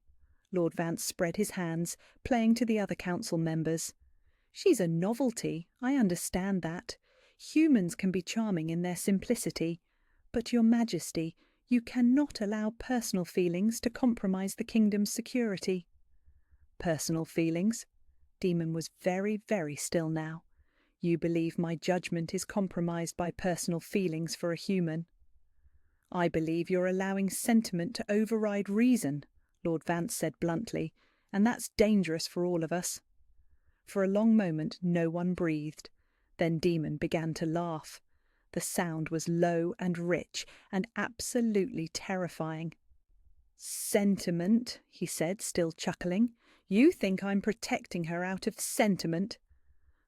Lord Vance spread his hands, playing to the other council members. She's a novelty, I understand that. Humans can be charming in their simplicity. But, Your Majesty, you cannot allow personal feelings to compromise the kingdom's security. Personal feelings? Demon was very, very still now. You believe my judgment is compromised by personal feelings for a human. I believe you're allowing sentiment to override reason, Lord Vance said bluntly, and that's dangerous for all of us. For a long moment no one breathed. Then Demon began to laugh. The sound was low and rich and absolutely terrifying. Sentiment, he said, still chuckling. You think I'm protecting her out of sentiment?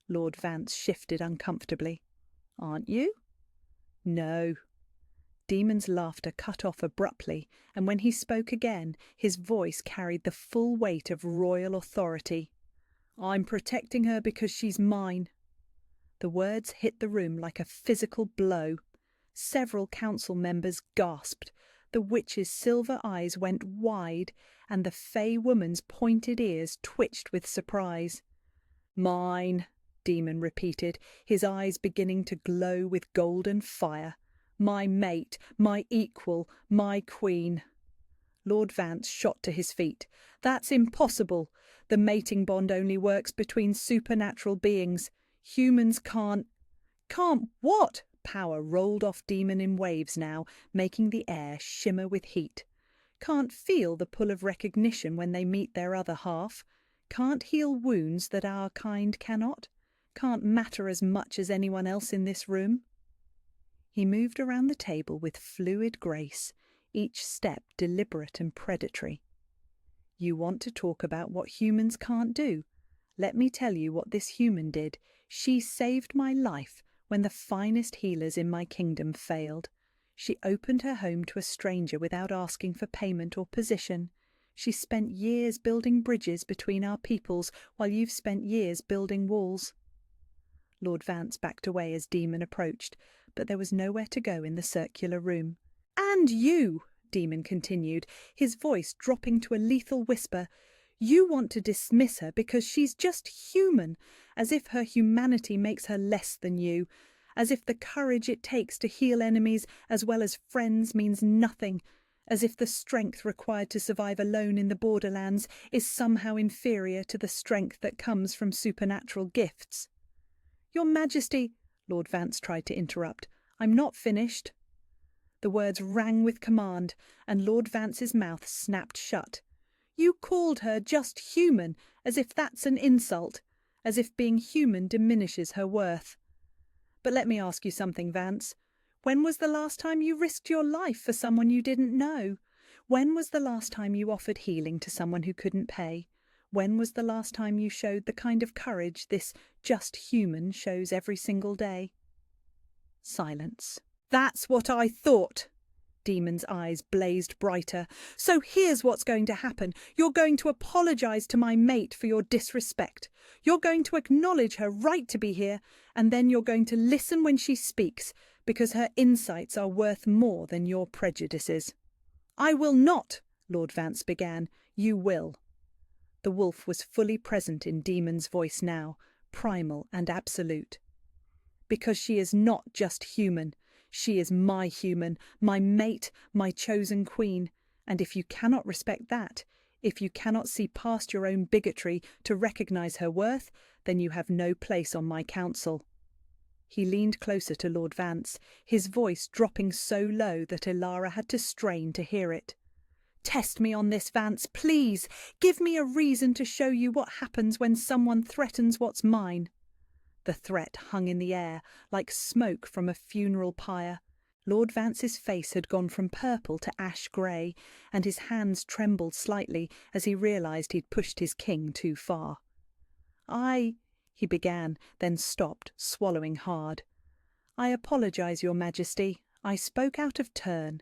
Lord Vance shifted uncomfortably. Aren't you? No. Demon's laughter cut off abruptly, and when he spoke again, his voice carried the full weight of royal authority. I'm protecting her because she's mine. The words hit the room like a physical blow. Several council members gasped. The witch's silver eyes went wide, and the fey woman's pointed ears twitched with surprise. Mine, Demon repeated, his eyes beginning to glow with golden fire. My mate, my equal, my queen. Lord Vance shot to his feet. That's impossible. The mating bond only works between supernatural beings. Humans can't... Can't what? Power rolled off Demon in waves now, making the air shimmer with heat. Can't feel the pull of recognition when they meet their other half. Can't heal wounds that our kind cannot. Can't matter as much as anyone else in this room. He moved around the table with fluid grace, each step deliberate and predatory. You want to talk about what humans can't do? Let me tell you what this human did. She saved my life when the finest healers in my kingdom failed. She opened her home to a stranger without asking for payment or position. She spent years building bridges between our peoples while you've spent years building walls. Lord Vance backed away as Demon approached, but there was nowhere to go in the circular room. And you, Demon continued, his voice dropping to a lethal whisper, you want to dismiss her because she's just human, as if her humanity makes her less than you, as if the courage it takes to heal enemies as well as friends means nothing, as if the strength required to survive alone in the borderlands is somehow inferior to the strength that comes from supernatural gifts. Your Majesty, Lord Vance tried to interrupt, I'm not finished. The words rang with command, and Lord Vance's mouth snapped shut. You called her just human, as if that's an insult, as if being human diminishes her worth. But let me ask you something, Vance. When was the last time you risked your life for someone you didn't know? When was the last time you offered healing to someone who couldn't pay? When was the last time you showed the kind of courage this just human shows every single day? Silence. That's what I thought. Demon's eyes blazed brighter. So here's what's going to happen. You're going to apologise to my mate for your disrespect. You're going to acknowledge her right to be here, and then you're going to listen when she speaks, because her insights are worth more than your prejudices. I will not, Lord Vance began. You will. The wolf was fully present in Demon's voice now, primal and absolute. Because she is not just human. She is my human, my mate, my chosen queen, and if you cannot respect that, if you cannot see past your own bigotry to recognise her worth, then you have no place on my council. He leaned closer to Lord Vance, his voice dropping so low that Ilara had to strain to hear it. Test me on this, Vance, please. Give me a reason to show you what happens when someone threatens what's mine. The threat hung in the air, like smoke from a funeral pyre. Lord Vance's face had gone from purple to ash-grey, and his hands trembled slightly as he realised he'd pushed his king too far. He began, then stopped, swallowing hard. I apologise, Your Majesty. I spoke out of turn.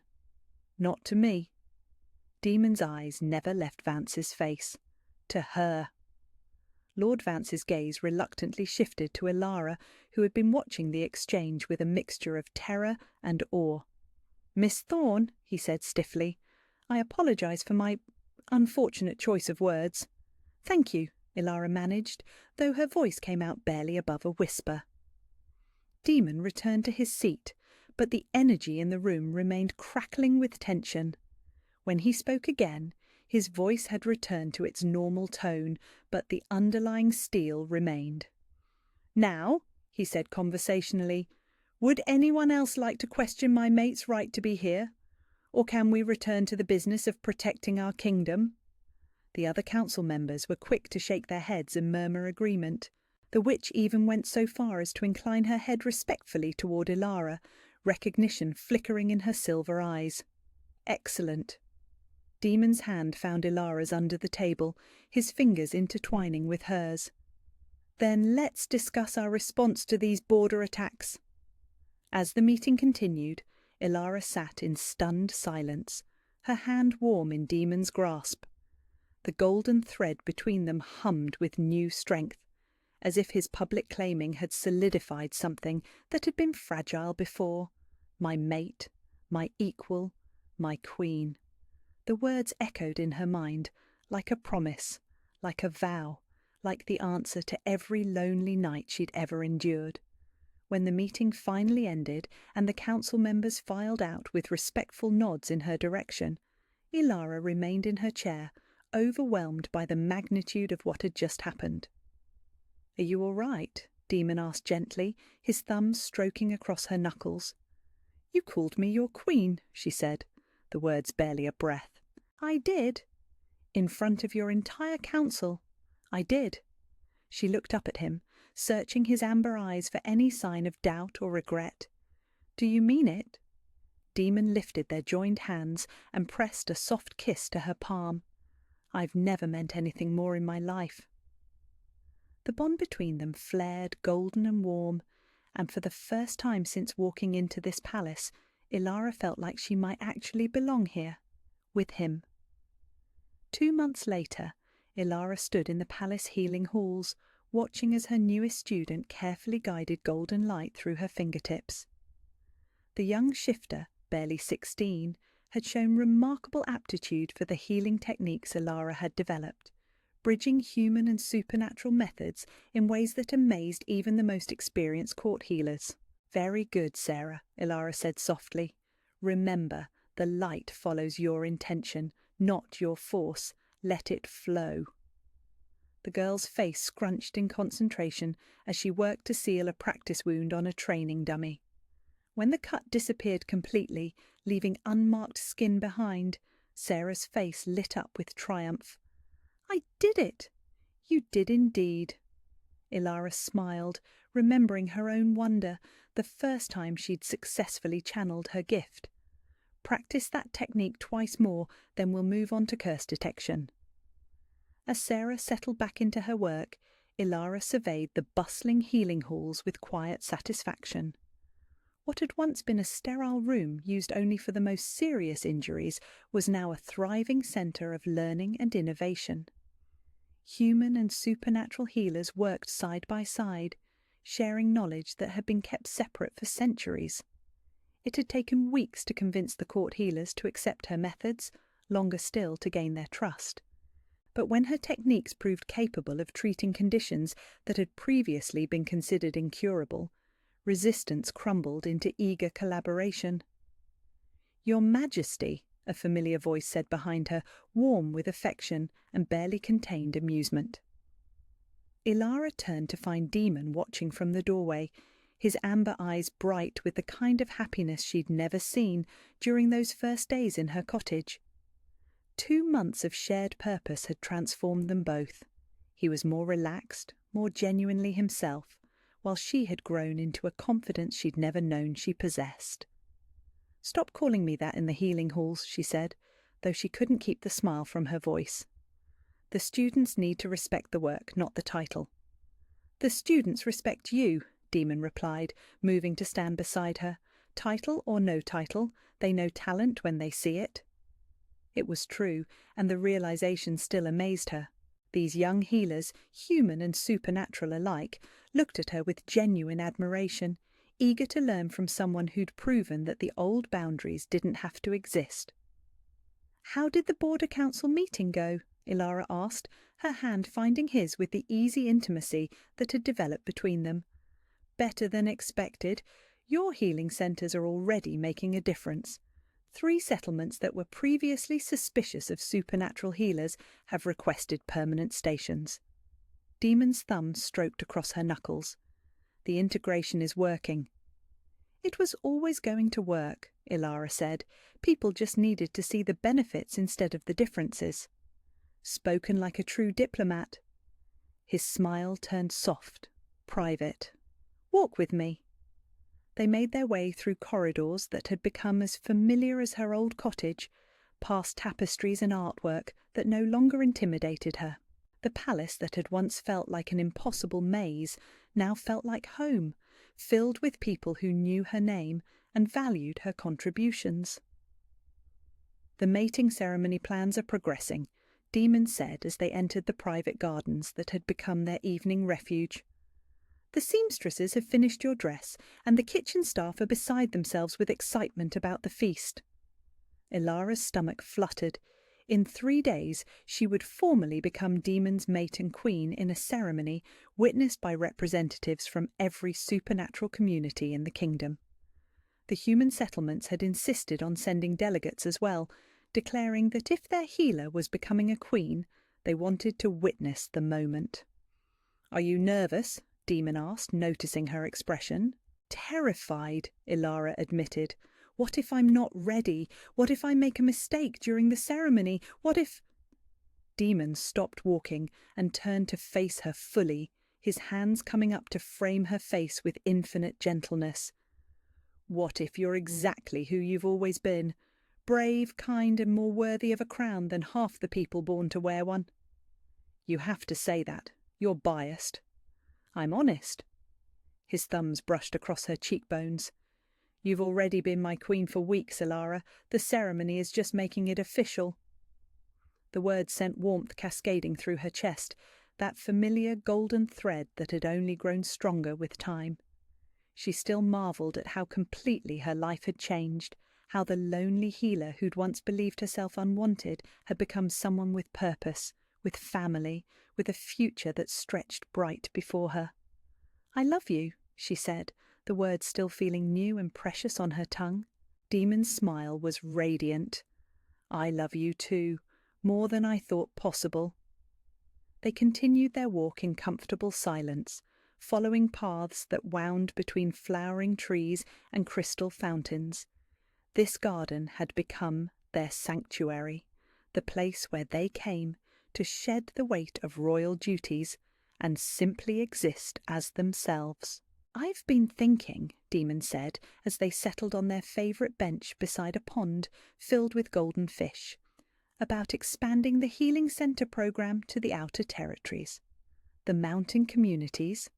Not to me. Demon's eyes never left Vance's face. To her. Lord Vance's gaze reluctantly shifted to Ilara, who had been watching the exchange with a mixture of terror and awe. "Miss Thorne," he said stiffly, "I apologize for my unfortunate choice of words." "Thank you," Ilara managed, though her voice came out barely above a whisper. Demon returned to his seat, but the energy in the room remained crackling with tension. When he spoke again, his voice had returned to its normal tone, but the underlying steel remained. "Now," he said conversationally, "would anyone else like to question my mate's right to be here? Or can we return to the business of protecting our kingdom?" The other council members were quick to shake their heads and murmur agreement. The witch even went so far as to incline her head respectfully toward Ilara, recognition flickering in her silver eyes. "Excellent." Demon's hand found Ilara's under the table, his fingers intertwining with hers. "Then let's discuss our response to these border attacks." As the meeting continued, Ilara sat in stunned silence, her hand warm in Demon's grasp. The golden thread between them hummed with new strength, as if his public claiming had solidified something that had been fragile before. My mate, my equal, my queen. The words echoed in her mind, like a promise, like a vow, like the answer to every lonely night she'd ever endured. When the meeting finally ended and the council members filed out with respectful nods in her direction, Ilara remained in her chair, overwhelmed by the magnitude of what had just happened. "Are you all right?" Demon asked gently, his thumbs stroking across her knuckles. "You called me your queen," she said, the words barely a breath. "I did." "In front of your entire council." "I did." She looked up at him, searching his amber eyes for any sign of doubt or regret. "Do you mean it?" Demon lifted their joined hands and pressed a soft kiss to her palm. "I've never meant anything more in my life." The bond between them flared golden and warm, and for the first time since walking into this palace, Ilara felt like she might actually belong here, with him. 2 months later, Ilara stood in the palace healing halls, watching as her newest student carefully guided golden light through her fingertips. The young shifter, barely 16, had shown remarkable aptitude for the healing techniques Ilara had developed, bridging human and supernatural methods in ways that amazed even the most experienced court healers. "Very good, Sarah," Ilara said softly. "Remember, the light follows your intention, not your force. Let it flow." The girl's face scrunched in concentration as she worked to seal a practice wound on a training dummy. When the cut disappeared completely, leaving unmarked skin behind, Sarah's face lit up with triumph. "I did it!" "You did indeed." Ilara smiled, remembering her own wonder, the first time she'd successfully channeled her gift. "Practice that technique twice more, then we'll move on to curse detection." As Sarah settled back into her work, Ilara surveyed the bustling healing halls with quiet satisfaction. What had once been a sterile room used only for the most serious injuries was now a thriving centre of learning and innovation. Human and supernatural healers worked side by side, sharing knowledge that had been kept separate for centuries. It had taken weeks to convince the court healers to accept her methods, longer still to gain their trust. But when her techniques proved capable of treating conditions that had previously been considered incurable, resistance crumbled into eager collaboration. "Your Majesty," a familiar voice said behind her, warm with affection and barely contained amusement. Ilara turned to find Demon watching from the doorway, his amber eyes bright with the kind of happiness she'd never seen during those first days in her cottage. 2 months of shared purpose had transformed them both. He was more relaxed, more genuinely himself, while she had grown into a confidence she'd never known she possessed. "Stop calling me that in the healing halls," she said, though she couldn't keep the smile from her voice. "The students need to respect the work, not the title." "The students respect you," Demon replied, moving to stand beside her. "Title or no title, they know talent when they see it." It was true, and the realization still amazed her. These young healers, human and supernatural alike, looked at her with genuine admiration, eager to learn from someone who'd proven that the old boundaries didn't have to exist. "How did the Border Council meeting go?" Ilara asked, her hand finding his with the easy intimacy that had developed between them. "Better than expected. Your healing centres are already making a difference. 3 settlements that were previously suspicious of supernatural healers have requested permanent stations." Demon's thumb stroked across her knuckles. "The integration is working." "It was always going to work," Ilara said. "People just needed to see the benefits instead of the differences." Spoken like a true diplomat. His smile turned soft, private. "Walk with me." They made their way through corridors that had become as familiar as her old cottage, past tapestries and artwork that no longer intimidated her. The palace that had once felt like an impossible maze now felt like home, filled with people who knew her name and valued her contributions. "The mating ceremony plans are progressing," Demon said as they entered the private gardens that had become their evening refuge. "The seamstresses have finished your dress, and the kitchen staff are beside themselves with excitement about the feast." Ilara's stomach fluttered. In 3 days she would formally become Demon's mate and queen in a ceremony witnessed by representatives from every supernatural community in the kingdom. The human settlements had insisted on sending delegates as well, declaring that if their healer was becoming a queen, they wanted to witness the moment. "Are you nervous?" Demon asked, noticing her expression. "Terrified," Ilara admitted. "What if I'm not ready? What if I make a mistake during the ceremony? What if—" Demon stopped walking and turned to face her fully, his hands coming up to frame her face with infinite gentleness. "What if you're exactly who you've always been? Brave, kind, and more worthy of a crown than half the people born to wear one?" "You have to say that. You're biased." "I'm honest." His thumbs brushed across her cheekbones. "You've already been my queen for weeks, Ilara. The ceremony is just making it official." The words sent warmth cascading through her chest, that familiar golden thread that had only grown stronger with time. She still marvelled at how completely her life had changed, how the lonely healer who'd once believed herself unwanted had become someone with purpose, with family, with a future that stretched bright before her. "I love you," she said, the words still feeling new and precious on her tongue. Demon's smile was radiant. "I love you too, more than I thought possible." They continued their walk in comfortable silence, following paths that wound between flowering trees and crystal fountains. This garden had become their sanctuary, the place where they came to shed the weight of royal duties and simply exist as themselves. "I've been thinking," Demon said, as they settled on their favourite bench beside a pond filled with golden fish, "about expanding the Healing Centre programme to the outer territories. The mountain communities."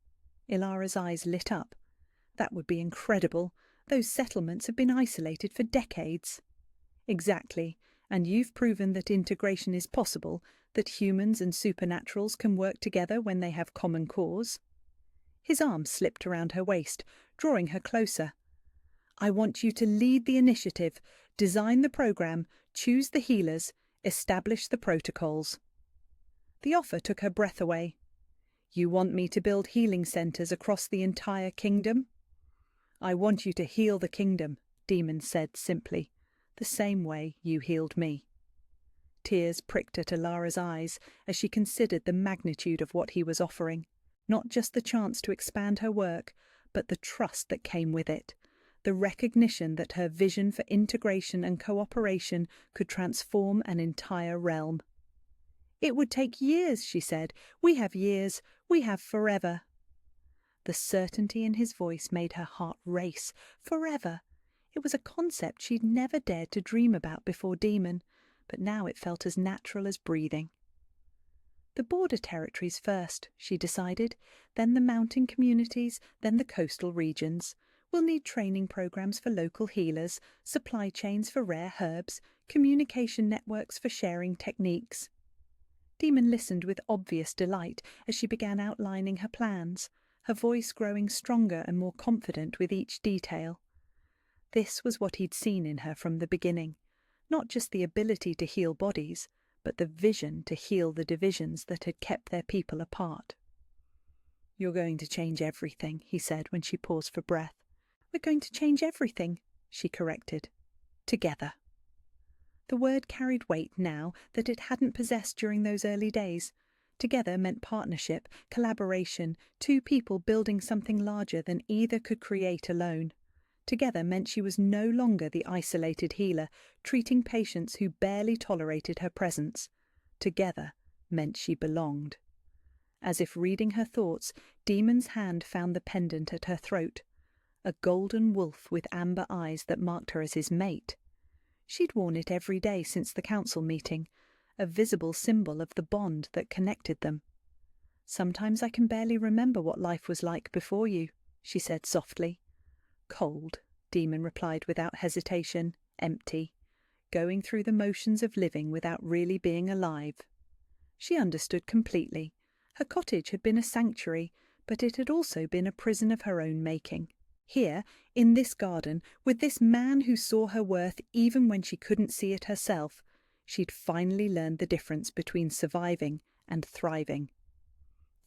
Ilara's eyes lit up. "That would be incredible. Those settlements have been isolated for decades." "Exactly, and you've proven that integration is possible, that humans and supernaturals can work together when they have common cause." His arm slipped around her waist, drawing her closer. "I want you to lead the initiative, design the programme, choose the healers, establish the protocols." The offer took her breath away. "You want me to build healing centres across the entire kingdom?" "I want you to heal the kingdom," Demon said simply, "the same way you healed me." Tears pricked at Ilara's eyes as she considered the magnitude of what he was offering. Not just the chance to expand her work, but the trust that came with it, the recognition that her vision for integration and cooperation could transform an entire realm. "It would take years," she said. "We have years. We have forever." The certainty in his voice made her heart race. Forever. It was a concept she'd never dared to dream about before Demon, but now it felt as natural as breathing. The border territories first, she decided, then the mountain communities, then the coastal regions. We'll need training programs for local healers, supply chains for rare herbs, communication networks for sharing techniques. Demon listened with obvious delight as she began outlining her plans, her voice growing stronger and more confident with each detail. This was what he'd seen in her from the beginning, not just the ability to heal bodies, but the vision to heal the divisions that had kept their people apart. "You're going to change everything," he said when she paused for breath. "We're going to change everything," she corrected. "Together." The word carried weight now that it hadn't possessed during those early days. Together meant partnership, collaboration, two people building something larger than either could create alone. Together meant she was no longer the isolated healer, treating patients who barely tolerated her presence. Together meant she belonged. As if reading her thoughts, Demon's hand found the pendant at her throat. A golden wolf with amber eyes that marked her as his mate. She'd worn it every day since the council meeting, a visible symbol of the bond that connected them. "Sometimes I can barely remember what life was like before you," she said softly. "Cold," Demon replied without hesitation, "empty, going through the motions of living without really being alive." She understood completely. Her cottage had been a sanctuary, but it had also been a prison of her own making. Here, in this garden, with this man who saw her worth even when she couldn't see it herself, she'd finally learned the difference between surviving and thriving.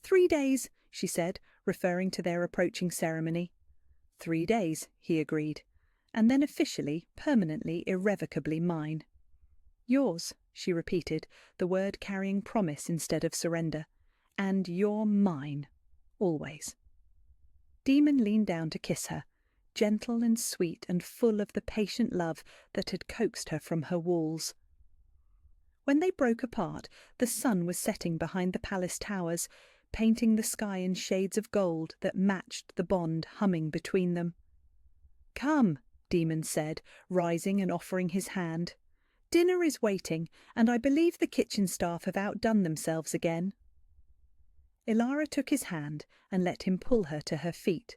3 days, she said, referring to their approaching ceremony. 3 days, he agreed, and then officially, permanently, irrevocably mine. "Yours," she repeated, the word carrying promise instead of surrender. "And you're mine. Always." Demon leaned down to kiss her, gentle and sweet and full of the patient love that had coaxed her from her walls. When they broke apart, the sun was setting behind the palace towers, painting the sky in shades of gold that matched the bond humming between them. "Come," Demon said, rising and offering his hand. "Dinner is waiting, and I believe the kitchen staff have outdone themselves again." Ilara took his hand and let him pull her to her feet,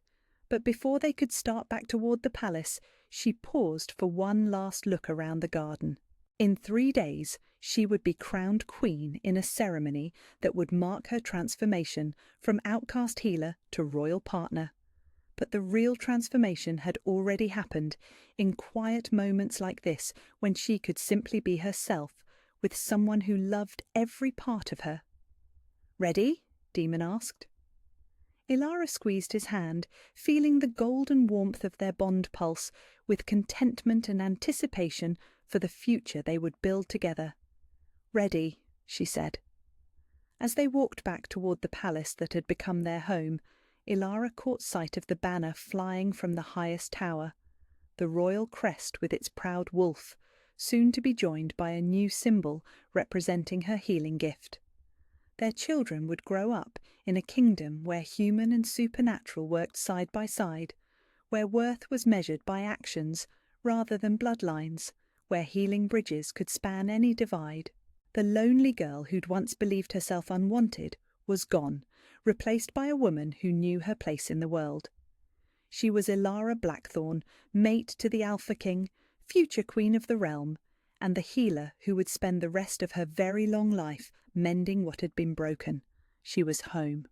but before they could start back toward the palace, she paused for one last look around the garden. In 3 days, she would be crowned queen in a ceremony that would mark her transformation from outcast healer to royal partner. But the real transformation had already happened in quiet moments like this, when she could simply be herself with someone who loved every part of her. "Ready?" Demon asked. Ilara squeezed his hand, feeling the golden warmth of their bond pulse, with contentment and anticipation for the future they would build together. "Ready," she said. As they walked back toward the palace that had become their home, Ilara caught sight of the banner flying from the highest tower, the royal crest with its proud wolf, soon to be joined by a new symbol representing her healing gift. Their children would grow up in a kingdom where human and supernatural worked side by side, where worth was measured by actions rather than bloodlines, where healing bridges could span any divide. The lonely girl who'd once believed herself unwanted was gone, replaced by a woman who knew her place in the world. She was Ilara Blackthorn, mate to the Alpha King, future queen of the realm, and the healer who would spend the rest of her very long life mending what had been broken. She was home.